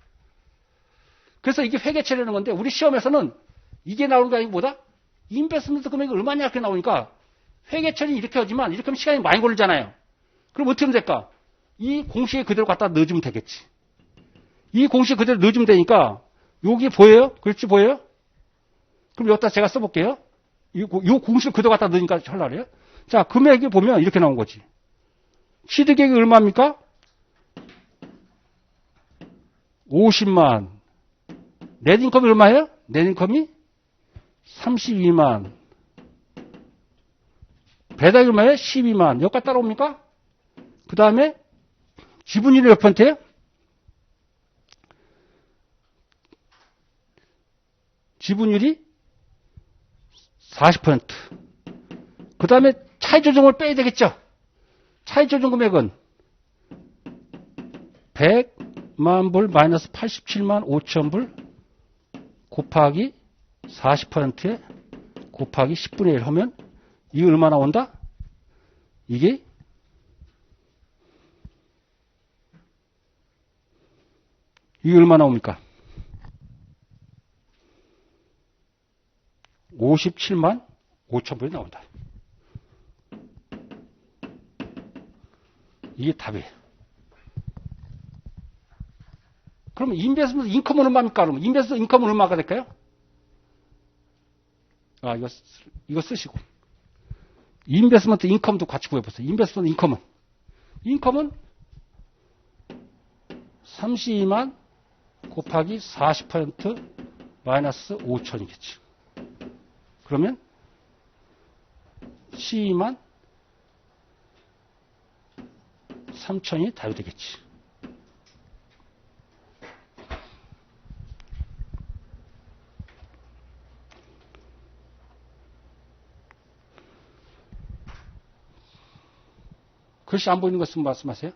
그래서 이게 회계처리라는 건데 우리 시험에서는 이게 나오는 게 아니고 뭐다? 인베스트먼트 금액이 얼마냐 이렇게 나오니까 회계처리 이렇게 하지만 이렇게 하면 시간이 많이 걸리잖아요. 그럼 어떻게 하면 될까? 이 공식에 그대로 갖다 넣어주면 되겠지. 이 공식 그대로 넣어주면 되니까 여기 보여요? 글씨 보여요? 그럼 여기다 제가 써볼게요. 이 공식 그대로 갖다 넣으니까 하려고요. 자, 금액이 보면 이렇게 나온 거지. 취득액이 얼마입니까? 50만. 넷인컴이 얼마예요? 넷인컴이 32만. 배당이 얼마예요? 12만. 여기까지 따라옵니까? 그 다음에 지분율이 몇 퍼센트예요? 지분율이 40%. 그 다음에 차이조정을 빼야 되겠죠? 차이조정 금액은 100만 불 마이너스 87만 5천 불 곱하기 40%에 곱하기 10분의 1 하면 이게 얼마 나온다? 이게 얼마 나옵니까? 57만 5천 불이 나온다. 이게 답이에요. 그럼 인베스트먼트 인컴은 얼마입니까? 그럼 인베스트먼트 인컴은 얼마가 될까요? 이거 쓰시고. 인베스먼트 인컴도 같이 구해보세요. 인베스먼트 인컴은 32만 곱하기 40% 마이너스 5천이겠지. 그러면 12만 3천이 답이 되겠지. 글씨 안 보이는 것은 말씀하세요.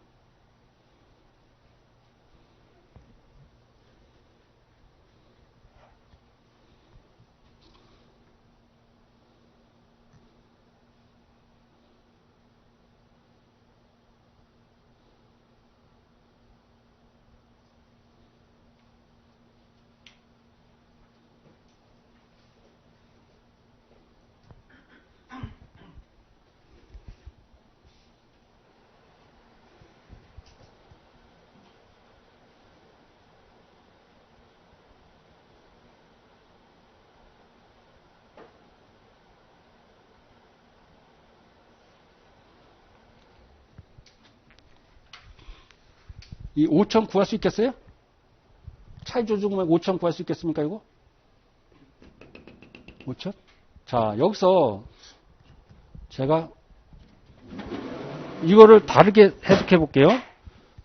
이 5천 구할 수 있겠어요? 차이 조정금액 5천 구할 수 있겠습니까, 이거? 5천? 자, 여기서 제가 이거를 다르게 해석해 볼게요.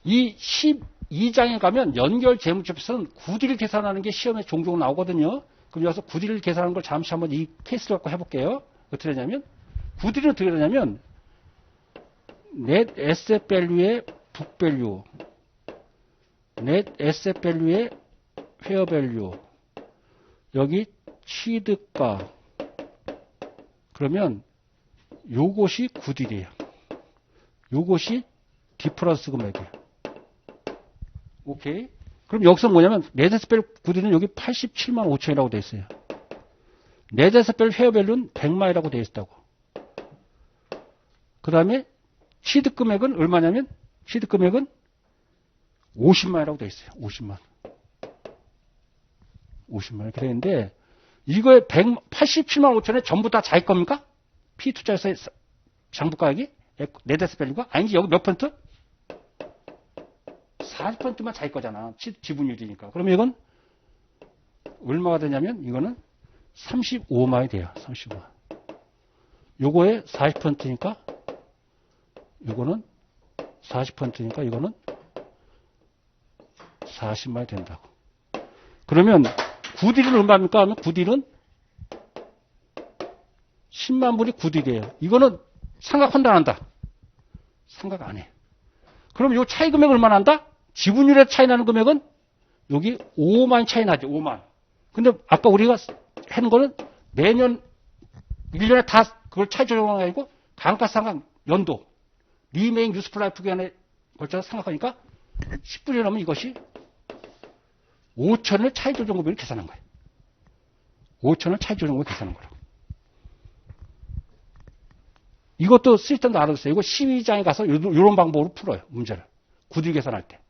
이 12장에 가면 연결 재무제표서는 구디를 계산하는 게 시험에 종종 나오거든요. 그럼 여기서 구디를 계산하는 걸 잠시 한번 이 케이스를 갖고 해볼게요. 어떻게 되냐면, 구디는 어떻게 되냐면, net asset value의 book value, net asset value의 fair value, 여기 취득가, 그러면 요것이 구딜이에요. 요것이 디퍼런스 금액이에요. 오케이. 그럼 여기서 뭐냐면 net asset value 구딜은 여기 87만 5천이라고 되어 있어요. net asset value fair value는 100만이라고 되어 있다고. 그 다음에 취득 금액은 얼마냐면 취득 금액은 50만이라고 되어 있어요. 50만. 50만 이렇게 되는데 이거에 87만 5천에 전부 다 자기 겁니까? P투자에서의 장부가액이? 네데스밸류가? 아니지. 여기 몇 퍼센트? 40%만 자기 거잖아. 지분율이니까. 그러면 이건 얼마가 되냐면 이거는 35만이 돼요. 35만. 요거에 40%니까 요거는 40%니까 이거는 40만이 된다고. 그러면 구딜은 얼마입니까? 하면 구딜은 10만 불이 구딜이에요. 이거는 생각한다 안 한다? 생각 안 해. 그럼 요 차이 금액 얼마나 난다? 지분율에 차이 나는 금액은 여기 5만 차이 나죠. 5만. 근데 아까 우리가 하는 거는 매년 1년에 다 그걸 차이 조정하는 게 아니고 감가상각 연도 리메인 유스풀 라이프 기간에 걸쳐서 생각하니까 10분이 넘으면 이것이 5천을 차이 조정금액을 계산한 거예요. 5천을 차이 조정금액을 계산한 거라고. 이것도 시스템도 알아두세요. 이거 12장에 가서 이런 방법으로 풀어요. 문제를. 구딜 계산할 때.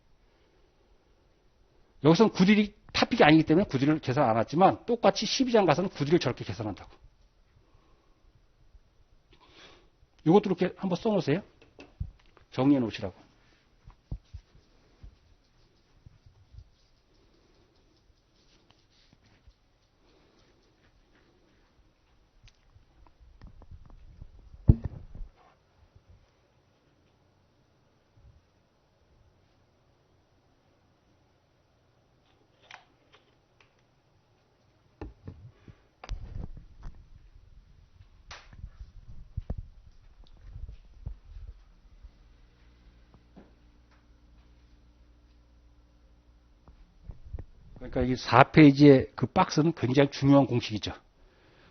여기서는 구딜이 탑픽이 아니기 때문에 구딜을 계산 안 했지만 똑같이 12장 가서는 구딜을 저렇게 계산한다고. 이것도 이렇게 한번 써놓으세요. 정리해 놓으시라고. 그러니까 이 4페이지의 그 박스는 굉장히 중요한 공식이죠.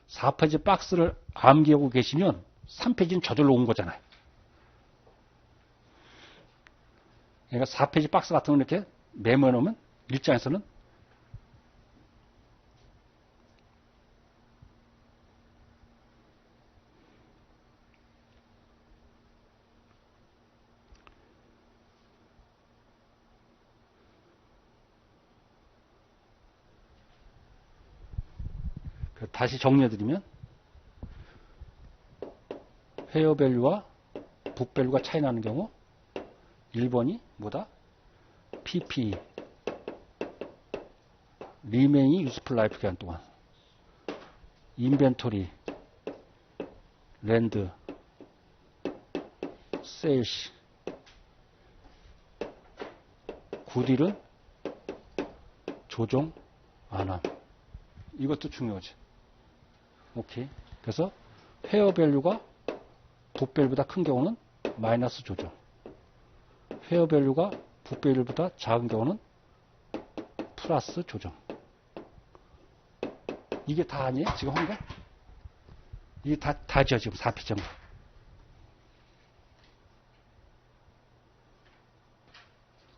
4페이지 박스를 암기하고 계시면 3페이지는 저절로 온 거잖아요. 그러니까 4페이지 박스 같은 거 이렇게 메모해 놓으면 1장에서는 다시 정리해 드리면 페어 밸류와 북 밸류가 차이 나는 경우 1번이 뭐다? PP 리메이 유스풀 라이프 기간 동안 인벤토리 랜드 세일시 굿일은 조정 안함. 이것도 중요하지. 오케이. 그래서 페어 밸류가 북 밸류보다 큰 경우는 마이너스 조정. 페어 밸류가 북 밸류보다 작은 경우는 플러스 조정. 이게 다 아니에요? 지금 한 게? 이게 다죠, 지금 4P 정도.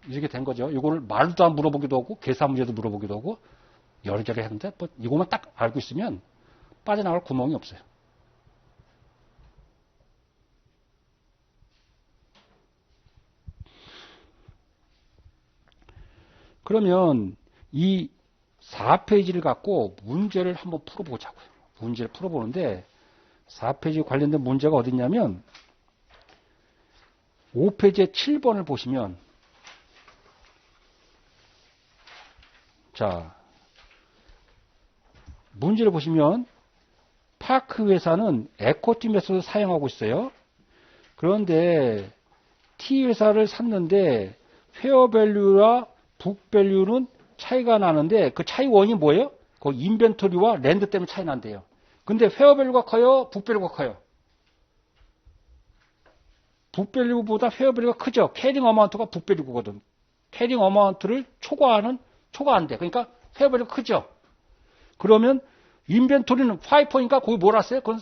이렇게 된 거죠. 이거를 말도 안 물어보기도 하고, 계산 문제도 물어보기도 하고, 여러저러 했는데, 뭐, 이거만 딱 알고 있으면 빠져나갈 구멍이 없어요. 그러면 이 4페이지를 갖고 문제를 한번 풀어보자고요. 문제를 풀어보는데 4페이지 관련된 문제가 어디 있냐면 5페이지의 7번을 보시면 자 문제를 보시면 파크 회사는 에코티 메소드를 사용하고 있어요. 그런데 T 회사를 샀는데 페어 밸류와 북 밸류는 차이가 나는데 그 차이 원인이 뭐예요? 그 인벤토리와 랜드 때문에 차이 난대요. 근데 페어 밸류가 커요? 북 밸류가 커요? 북 밸류보다 페어 밸류가 크죠. 캐링 어마운트가 북 밸류거든. 캐링 어마운트를 초과한대. 그러니까 페어 밸류가 크죠. 그러면 인벤토리는 파이퍼니까 거기 뭐라 했어요? 그건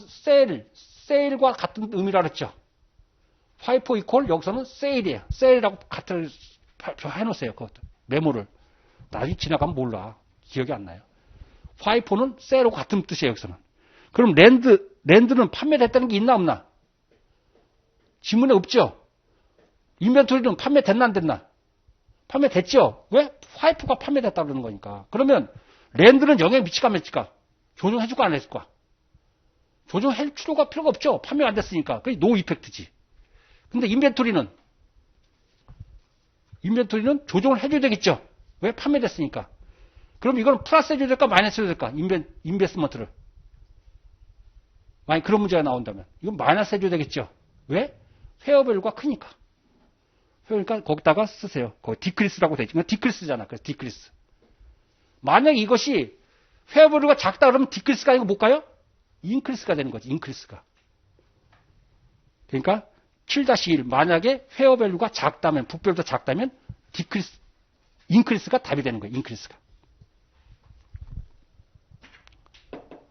세일과 같은 의미라 그랬죠. 파이퍼 이퀄 여기서는 세일이에요. 세일이라고 같은 해놓으세요. 그것도 메모를. 나중에 지나가면 몰라. 기억이 안 나요. 파이퍼는 세일하고 같은 뜻이에요. 여기서는. 그럼 랜드는 판매됐다는 게 있나 없나? 지문에 없죠. 인벤토리는 판매됐나 안 됐나? 판매됐죠. 왜? 파이퍼가 판매됐다 그러는 거니까. 그러면 랜드는 영향 미칠까 안 미칠까? 조정해줄까 안 해줄까? 조정할 필요가 없죠. 판매 안 됐으니까. 그게 노 이펙트지. 근데 인벤토리는 조정을 해줘야 되겠죠. 왜? 판매됐으니까. 그럼 이거는 플러스 해줘야 될까? 마이너스 해줘야 될까? 인베스먼트를. 만약 그런 문제가 나온다면. 이건 마이너스 해줘야 되겠죠. 왜? 페어 밸류가 크니까. 그러니까 거기다가 쓰세요. 거기 디크리스라고 되어 있지. 디크리스잖아. 그래서 디크리스. 만약 이것이 페어 밸류가 작다 그러면 디크리스가 아니고 뭘까요? 인크리스가 되는 거지. 인크리스가. 그러니까 7-1 만약에 페어 밸류가 작다면 북 밸류가 작다면 인크리스가 답이 되는 거예요. 인크리스가.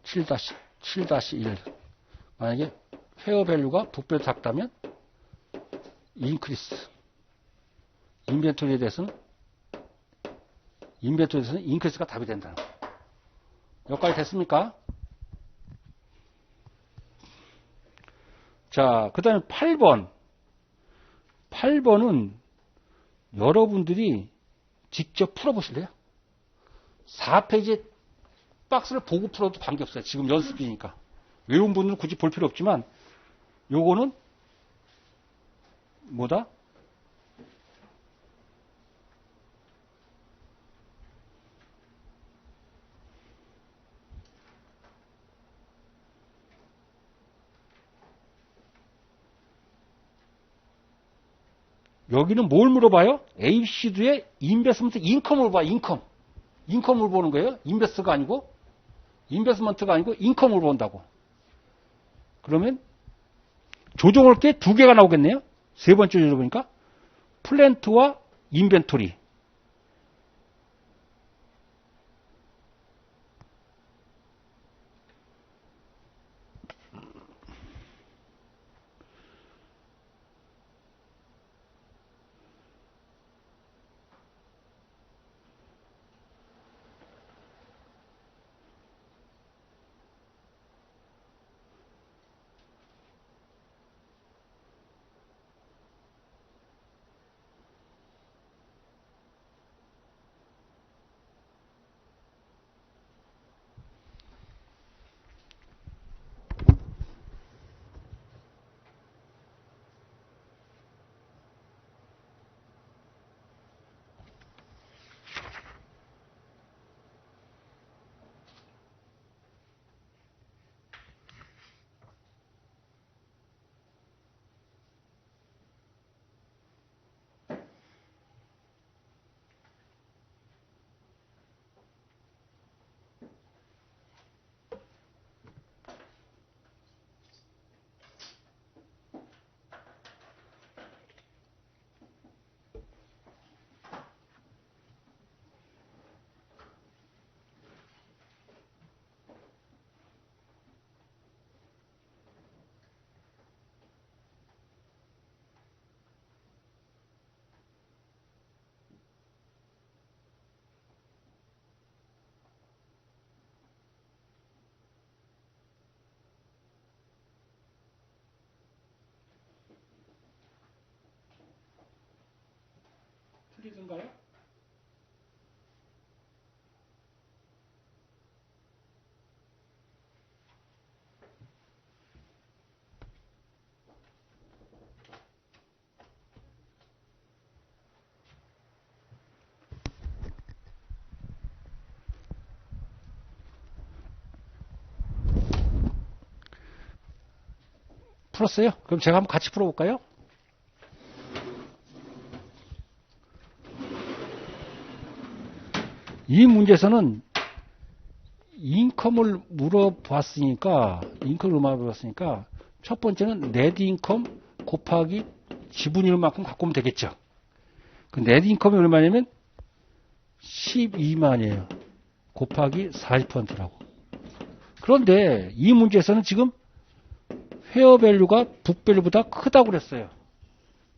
7-1 만약에 페어 밸류가 북 밸류 작다면 인크리스. 인벤토리에 대해서는 인크리스가 답이 된다는 거예요. 여기까지 됐습니까? 자, 그 다음에 8번. 8번은 여러분들이 직접 풀어보실래요? 4페이지 박스를 보고 풀어도 관계없어요. 지금 연습이니까. 외운 분들은 굳이 볼 필요 없지만 요거는 뭐다? 여기는 뭘 물어봐요? ABCD의 인베스먼트 인컴을 봐. 인컴을 보는 거예요. 인베스트가 아니고 인베스먼트가 아니고 인컴을 본다고. 그러면 조정할 게 두 개가 나오겠네요. 세 번째 조정 보니까 플랜트와 인벤토리. 준비된가요? 풀었어요? 그럼 제가 한번 같이 풀어볼까요? 이 문제에서는 인컴을 물어봤으니까 첫 번째는 네트 인컴 곱하기 지분율만큼 갖고 오면 되겠죠. 그 네트 인컴이 얼마냐면 12만이에요. 곱하기 40%라고. 그런데 이 문제에서는 지금 페어밸류가 북밸류보다 크다고 그랬어요.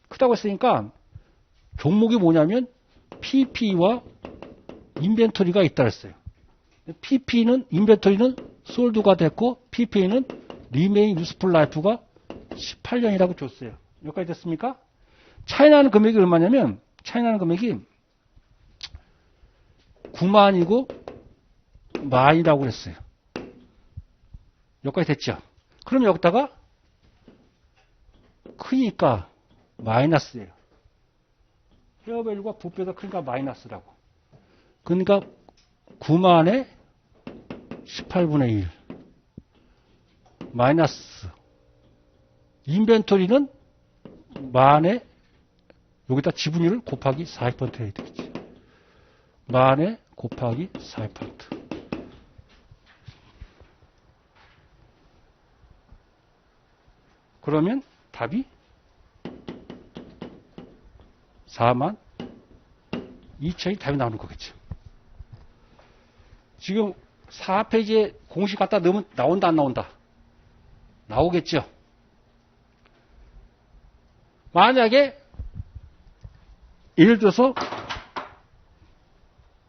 크다고 했으니까 종목이 뭐냐면 PP와 인벤토리가 있다 그랬어요. PP는 인벤토리는 솔드가 됐고 PP는 리메인 유스풀 라이프가 18년이라고 줬어요. 여기까지 됐습니까? 차이나는 금액이 얼마냐면 차이나는 금액이 9만이고 만이라고 그랬어요. 여기까지 됐죠? 그럼 여기다가 크니까 마이너스예요. 페어밸류가 부패가 크니까 마이너스라고. 그러니까 9만에 18분의 1 마이너스 인벤토리는 만에 여기다 지분율을 곱하기 40% 해야 되겠지. 만에 곱하기 40%. 그러면 답이 4만 2천이 답이 나오는 거겠죠. 지금 4페이지에 공식 갖다 넣으면 나온다 안 나온다? 나오겠죠. 만약에 예를 들어서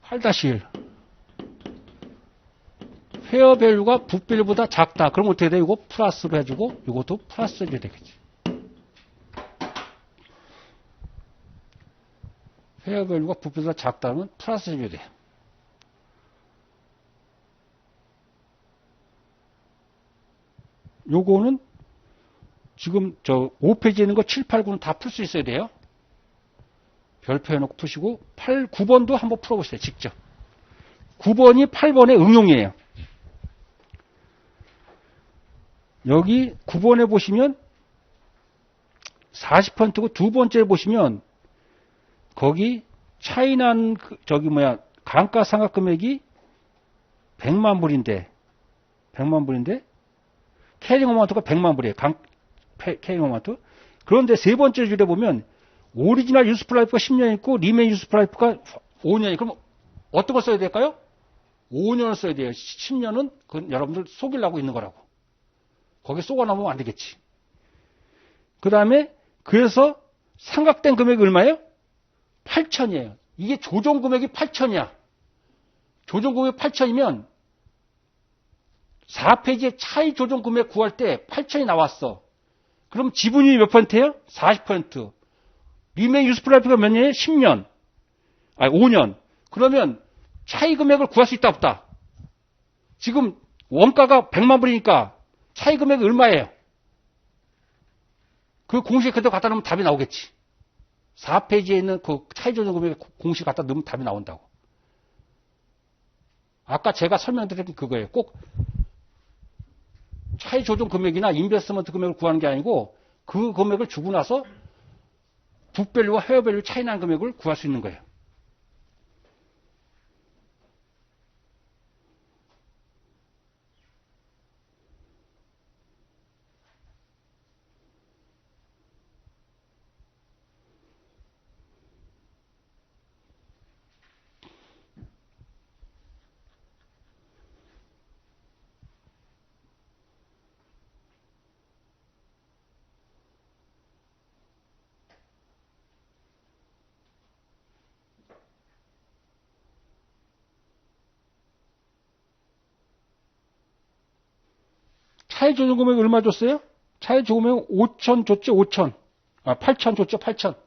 8-1 페어밸류가 북밸류보다 작다. 그럼 어떻게 돼? 이거 플러스로 해주고 이것도 플러스 해줘야 되겠지. 페어밸류가 북밸류보다 작다면 플러스 해줘야 돼. 요거는 지금 저 5페이지에 있는 거 7, 8, 9는 다 풀 수 있어야 돼요. 별표 해놓고 푸시고 8, 9번도 한번 풀어보세요. 직접. 9번이 8번의 응용이에요. 여기 9번에 보시면 40%고 두 번째에 보시면 거기 차이난 감가상각 금액이 100만 불인데 캐링 어마운트가 100만 불이에요. 캐링 어마운트. 그런데 세 번째 줄에 보면 오리지널 유스풀 라이프가 10년 있고 리메인 유스풀 라이프가 5년이. 그럼 어떤 걸 써야 될까요? 5년을 써야 돼요. 10년은 여러분들 속이려고 있는 거라고. 거기에 쏘가 나오면 안 되겠지. 그 다음에 그래서 상각된 금액이 얼마예요? 8천이에요. 이게 조정 금액이 8천이야. 조정 금액이 8천이면 4페이지에 차이 조정 금액 구할 때 8천이 나왔어. 그럼 지분율이 몇 %예요? 40%. 리메인 유스풀 라이프가 몇 년이에요? 10년. 아니 5년. 그러면 차이 금액을 구할 수 있다 없다? 지금 원가가 100만 불이니까 차이 금액이 얼마예요? 그 공식 그대로 갖다 놓으면 답이 나오겠지. 4페이지에 있는 그 차이 조정 금액 공식 갖다 넣으면 답이 나온다고. 아까 제가 설명드린 그거예요. 꼭 차이 조정 금액이나 인베스트먼트 금액을 구하는 게 아니고 그 금액을 주고 나서 북밸류와 헤어밸류 차이 나는 금액을 구할 수 있는 거예요. 차이 조정 금액이 얼마 줬어요? 차이 조정 금액 5천 줬죠, 5천. 8천 줬죠, 8천.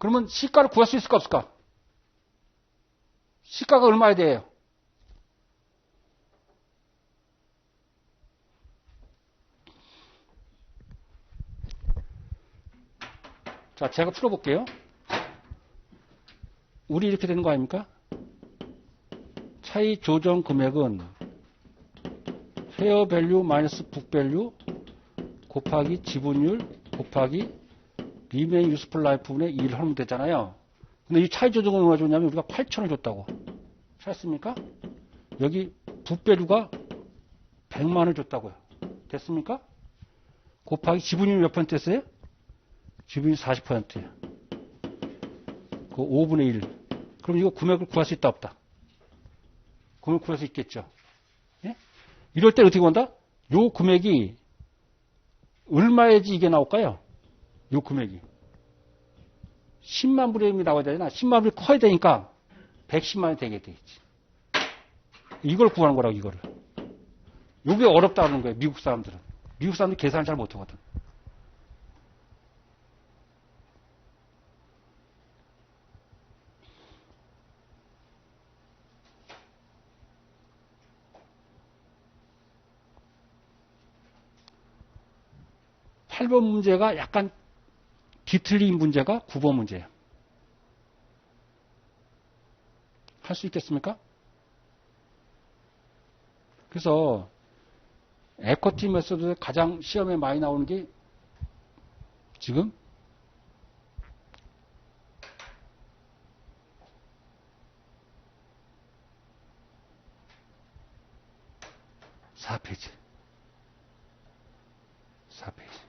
그러면 시가를 구할 수 있을까 없을까? 시가가 얼마야 돼요? 자, 제가 풀어볼게요. 우리 이렇게 되는 거 아닙니까? 차이 조정 금액은 페어 밸류 마이너스 북 밸류 곱하기 지분율 곱하기 리메인 유스풀 라이프 분의 1 하면 되잖아요. 근데 이 차이 조정은 얼마 줬냐면 우리가 8,000을 줬다고. 찾았습니까? 여기 북 밸류가 100만을 줬다고요. 됐습니까? 곱하기 지분율 몇 %였어요? 지분율 40%예요. 그 5분의 1. 그럼 이거 금액을 구할 수 있다 없다? 금액을 구할 수 있겠죠. 예? 이럴 때 어떻게 구한다? 요 금액이 얼마야지 이게 나올까요? 요 금액이 10만 불의 1이 나와야 되잖아. 10만 불이 커야 되니까 110만 원이 되게 되겠지. 이걸 구하는 거라고, 이거를. 요게 어렵다는 거예요, 미국 사람들은. 미국 사람들이 계산을 잘 못하거든. 팔 번 문제가 약간 뒤틀린 문제가 9번 문제예요. 할 수 있겠습니까? 그래서 에쿼티 메소드에 가장 시험에 많이 나오는 게 지금 4페이지. 4페이지.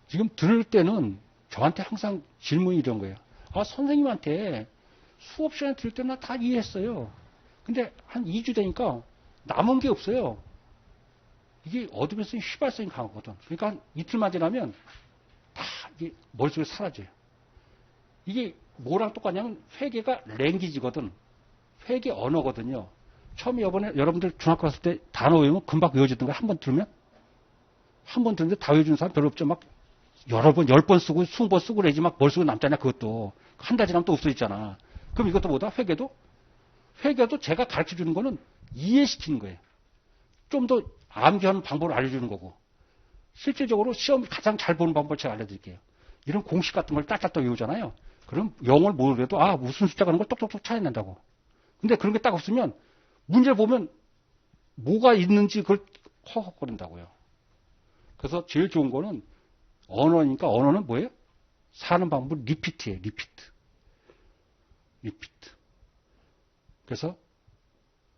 지금 들을 때는 저한테 항상 질문이 이런 거예요. 아, 선생님한테 수업 시간에 들을 때는 다 이해했어요. 근데 한 2주 되니까 남은 게 없어요. 이게 어드밴스 휘발성이 강하거든. 그러니까 한 이틀만 지나면 다 이게 머릿속에 사라져요. 이게 뭐랑 똑같냐면 회계가 랭귀지거든. 회계 언어거든요. 처음에 이번에 여러분들 중학교 갔을 때 단어 외우면 금방 외워지던 거 한 번 들으면 한 번 듣는데 다 외워주는 사람 별로 없죠. 막 여러 번, 10번 쓰고 20번 쓰고 그래야지 막 머릿속에 남잖아. 그것도. 한 달 지나면 또 없어졌잖아. 그럼 이것도 뭐다? 회계도? 회계도 제가 가르쳐 주는 거는 이해시키는 거예요. 좀 더 암기하는 방법을 알려주는 거고. 실질적으로 시험 가장 잘 보는 방법을 제가 알려드릴게요. 이런 공식 같은 걸 딱딱딱 외우잖아요. 그럼 영어를 모르더라도 아, 무슨 숫자가 하는 걸 똑똑똑 찾아낸다고. 근데 그런 게 딱 없으면 문제를 보면 뭐가 있는지 그걸 허걱거린다고요. 그래서 제일 좋은 거는 언어니까 언어는 뭐예요? 사는 방법은 리피트예요. 리피트. 그래서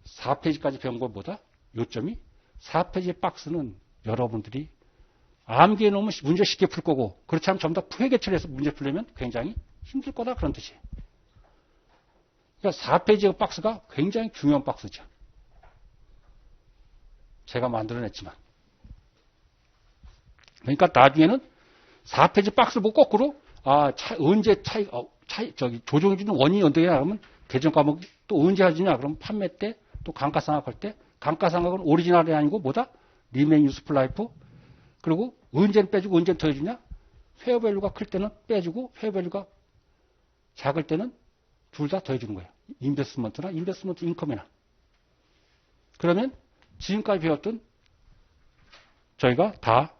4페이지까지 배운 것보다 요점이 4페이지 박스는 여러분들이 암기해 놓으면 문제 쉽게 풀 거고 그렇지 않으면 전부 다 회계처리해서 문제 풀려면 굉장히 힘들 거다 그런 뜻이에요. 그러니까 4페이지 박스가 굉장히 중요한 박스죠. 제가 만들어냈지만. 그러니까 나중에는 4페이지 박스를 보고 거꾸로 언제 조정해주는 원인이 언제냐 그러면 개정 과목 또 언제 하지냐 그러면 판매 때 또 감가상각할 때 감가상각은 오리지널이 아니고 뭐다? 리메인 유스풀 라이프 그리고 언제는 빼주고 언제는 더해주냐? 페어밸류가 클 때는 빼주고 페어밸류가 작을 때는 둘 다 더해주는 거예요. 인베스트먼트나 인베스트먼트 인컴이나. 그러면 지금까지 배웠던 저희가 다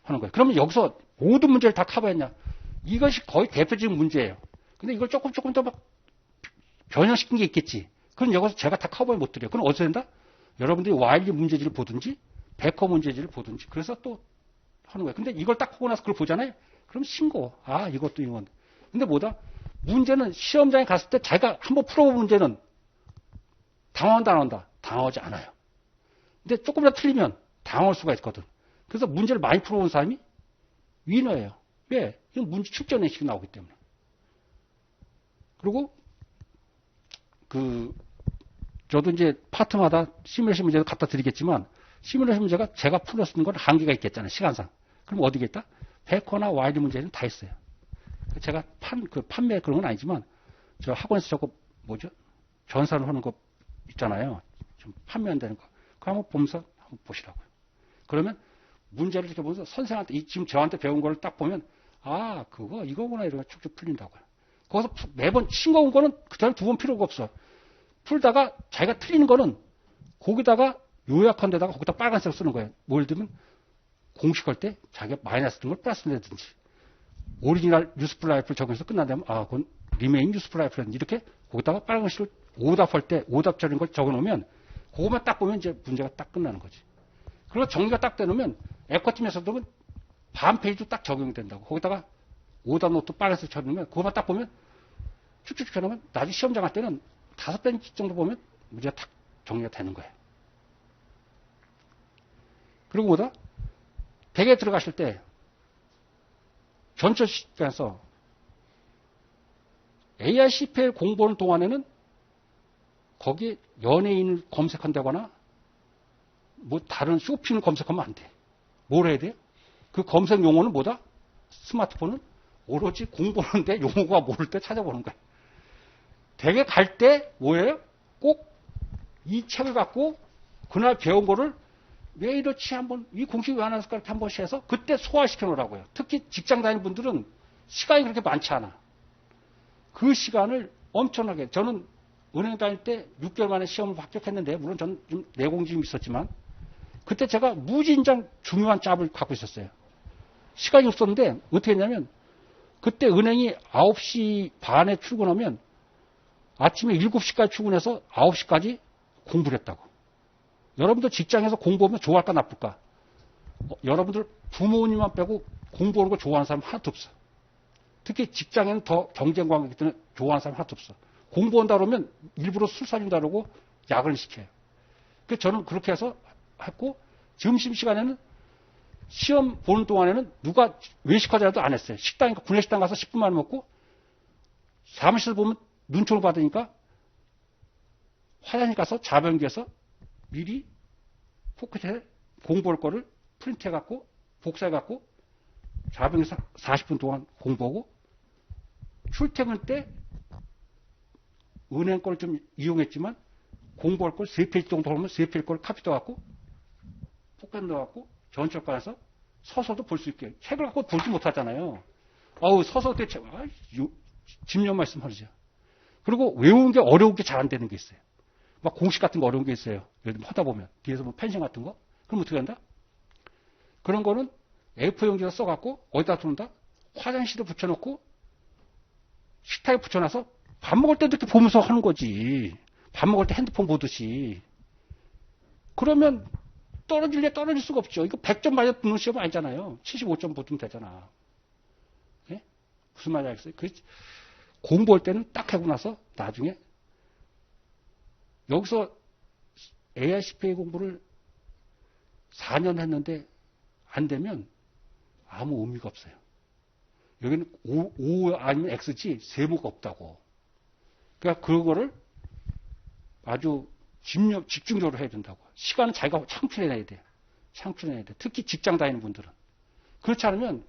하는 거예요. 그러면 여기서 모든 문제를 다 커버했냐? 이것이 거의 대표적인 문제예요. 근데 이걸 조금 더 막 변형시킨 게 있겠지. 그럼 여기서 제가 다 커버를 못 드려요. 그럼 어디서 된다? 여러분들이 와일드 문제지를 보든지 베커 문제지를 보든지 그래서 또 하는 거예요. 근데 이걸 딱 하고 나서 그걸 보잖아요. 그럼 신고. 아, 이것도 이건. 근데 뭐다? 문제는 시험장에 갔을 때 자기가 한번 풀어본 문제는 당황한다 안 한다? 당황하지 않아요. 근데 조금이라도 틀리면 당황할 수가 있거든. 그래서 문제를 많이 풀어본 사람이 위너예요. 왜? 이건 문제 출제내식이 나오기 때문에. 그리고 저도 이제 파트마다 시뮬레이션 문제도 갖다 드리겠지만 시뮬레이션 문제가 제가 풀어 쓰는 건 한계가 있겠잖아요. 시간상. 그럼 어디겠다? 베커나 와일드 문제는 다 있어요. 제가 판매 그런 건 아니지만 저 학원에서 저거 뭐죠? 전산을 하는 거 있잖아요. 좀 판매한다는 거. 그거 한번 보면서 한번 보시라고요. 그러면 문제를 이렇게 보면서 선생한테, 지금 저한테 배운 걸 딱 보면, 아, 이거구나, 이러면 쭉쭉 풀린다고요. 거기서 매번 싱거운 거는 그다음에 두 번 필요가 없어. 풀다가 자기가 틀리는 거는 거기다가 요약한 데다가 거기다 빨간색 쓰는 거예요. 뭘 들면 공식할 때 자기가 마이너스 든 걸 플러스 내든지 오리지널 유스풀 라이프를 적용해서 끝난다면 그건 리메인 유스풀 라이프라든지 이렇게 거기다가 빨간색을 오답할 때 오답처리인 걸 적어놓으면 그것만 딱 보면 이제 문제가 딱 끝나는 거지. 그리고 정리가 딱 되놓으면 에코팀에서도 반 페이지도 딱 적용이 된다고. 거기다가 오답 노트 빨간색 쳐놓으면 그것만 딱 보면 쭉쭉쭉 쳐놓으면 나중에 시험장 할 때는 5페이지 정도 보면 문제가 딱 정리가 되는 거예요. 그리고 뭐다? 대개 들어가실 때 전체 시간에서 AICPL 공부하는 동안에는 거기에 연예인을 검색한다거나 뭐 다른 쇼핑을 검색하면 안 돼. 뭘 해야 돼요? 그 검색 용어는 뭐다? 스마트폰은 오로지 공부하는데 용어가 모를 때 찾아보는 거야. 대개 갈 때 뭐예요? 꼭 이 책을 갖고 그날 배운 거를 왜 이렇지 한번 이 공식이 왜 안 왔을까 이렇게 한 번씩 해서 그때 소화시켜 놓으라고요. 특히 직장 다니는 분들은 시간이 그렇게 많지 않아. 그 시간을 엄청나게, 저는 은행 다닐 때 6개월 만에 시험을 합격했는데 물론 저는 좀 내공이 좀 있었지만 그때 제가 무진장 중요한 짭을 갖고 있었어요. 시간이 없었는데 어떻게 했냐면 그때 은행이 9시 반에 출근하면 아침에 7시까지 출근해서 9시까지 공부를 했다고. 여러분들 직장에서 공부하면 좋아할까 나쁠까? 여러분들 부모님만 빼고 공부하는 거 좋아하는 사람 하나도 없어. 특히 직장에는 더 경쟁 관계이기 때문에 좋아하는 사람 하나도 없어. 공부한다 그러면 일부러 술 사준다 그러고 야근을 시켜요. 그래서 저는 그렇게 해서 했고 점심시간에는 시험 보는 동안에는 누가 외식하자라도 안 했어요. 구내식당 가서 10분 만에 먹고 사무실에서 보면 눈총을 받으니까 화장실 가서 자변기에서 미리 포켓에 공부할 거를 프린트해갖고 복사해갖고 자변기에서 40분 동안 공부하고 출퇴근 때 은행 걸 좀 이용했지만 공부할 걸 3페이지 정도 하면 3페이지 걸 카피 떠갖고 포켓 넣어갖고 전철관에서 서서도 볼 수 있게. 책을 갖고 보지 못하잖아요. 서서 때 책, 집념만 있으면 하루죠. 그리고 외우는 게 어려운 게 잘 안 되는 게 있어요. 막 공식 같은 거 어려운 게 있어요. 예를 들면 하다 보면. 뒤에서 뭐 펜션 같은 거. 그럼 어떻게 한다? 그런 거는 A4 용지에다 써갖고 어디다 두는다? 화장실에 붙여놓고 식탁에 붙여놔서 밥 먹을 때도 이렇게 보면서 하는 거지. 밥 먹을 때 핸드폰 보듯이. 그러면 떨어질 수가 없죠. 이거 100점 맞아 붙는 시험 아니잖아요. 75점 붙으면 되잖아. 네? 무슨 말인지 알겠어요? 공부할 때는 딱 하고 나서 나중에 여기서 AICPA 공부를 4년 했는데 안 되면 아무 의미가 없어요. 여기는 O 아니면 X지 세모가 없다고. 그러니까 그거를 아주 집중적으로 해야 된다고. 시간은 자기가 창출해내야 돼. 특히 직장 다니는 분들은. 그렇지 않으면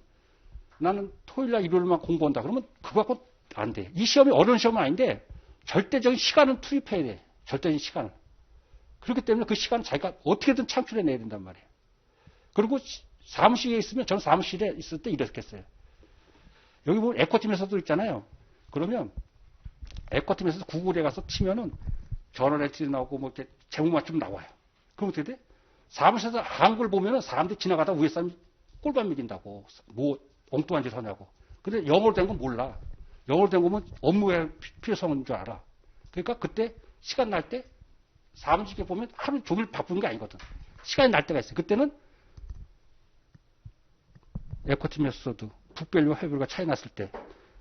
나는 토요일날 일요일만 공부한다. 그러면 그거 갖고 안 돼. 이 시험이 어려운 시험은 아닌데 절대적인 시간은 투입해야 돼. 절대적인 시간을. 그렇기 때문에 그 시간은 자기가 어떻게든 창출해내야 된단 말이에요. 그리고 사무실에 있으면 저는 사무실에 있을 때 이렇게 했어요. 여기 보면 에코팀에서도 있잖아요. 그러면 에코팀에서 구글에 가서 치면은 저널리티 나오고 뭐 이렇게 제목 맞춤 나와요. 그럼 어떻게 돼? 사무실에서 한글 보면은 사람들이 지나가다 위에 사람이 꼴밥 먹인다고. 뭐 엉뚱한 짓 하냐고. 근데 영어로 된 건 몰라. 영어로 된 거면 업무에 필요성인 줄 알아. 그러니까 그때 시간 날 때 사무실에 보면 하루 종일 바쁜 게 아니거든. 시간이 날 때가 있어요. 그때는 에코팀에서도 북별과 해별과 차이 났을 때.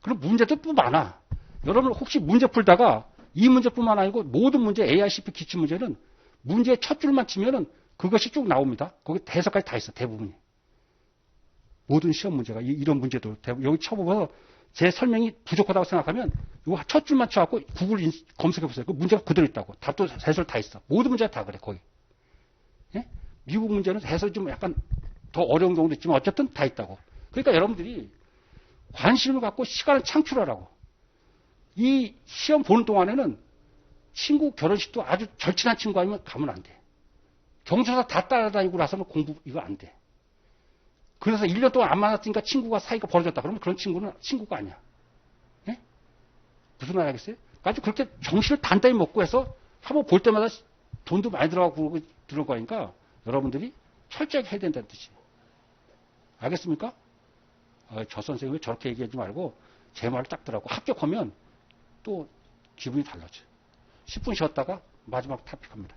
그럼 문제도 또 많아. 여러분 혹시 문제 풀다가 이 문제뿐만 아니고 모든 문제 AICP 기출 문제는 문제의 첫 줄만 치면은 그것이 쭉 나옵니다. 거기 해석까지 다 있어. 대부분이. 모든 시험 문제가 이런 문제도 여기 쳐보면서 제 설명이 부족하다고 생각하면 이거 첫 줄만 쳐갖고 구글 검색해보세요. 그 문제가 그대로 있다고. 답도 해설 다 있어. 모든 문제가 다 그래 거기. 예? 미국 문제는 해설이 좀 약간 더 어려운 경우도 있지만 어쨌든 다 있다고. 그러니까 여러분들이 관심을 갖고 시간을 창출하라고. 이 시험 보는 동안에는 친구 결혼식도 아주 절친한 친구 아니면 가면 안 돼. 경찰서 다 따라다니고 나서는 공부 이거 안 돼. 그래서 1년 동안 안 만났으니까 친구가 사이가 벌어졌다. 그러면 그런 친구는 친구가 아니야. 예? 무슨 말 하겠어요? 아주 그렇게 정신을 단단히 먹고 해서 한번 볼 때마다 돈도 많이 들어가고 들어가니까 여러분들이 철저하게 해야 된다는 뜻이에요. 알겠습니까? 저 선생님이 저렇게 얘기하지 말고 제 말을 딱 들어가고 합격하면 또 기분이 달라져요. 10분 쉬었다가 마지막 탑픽합니다.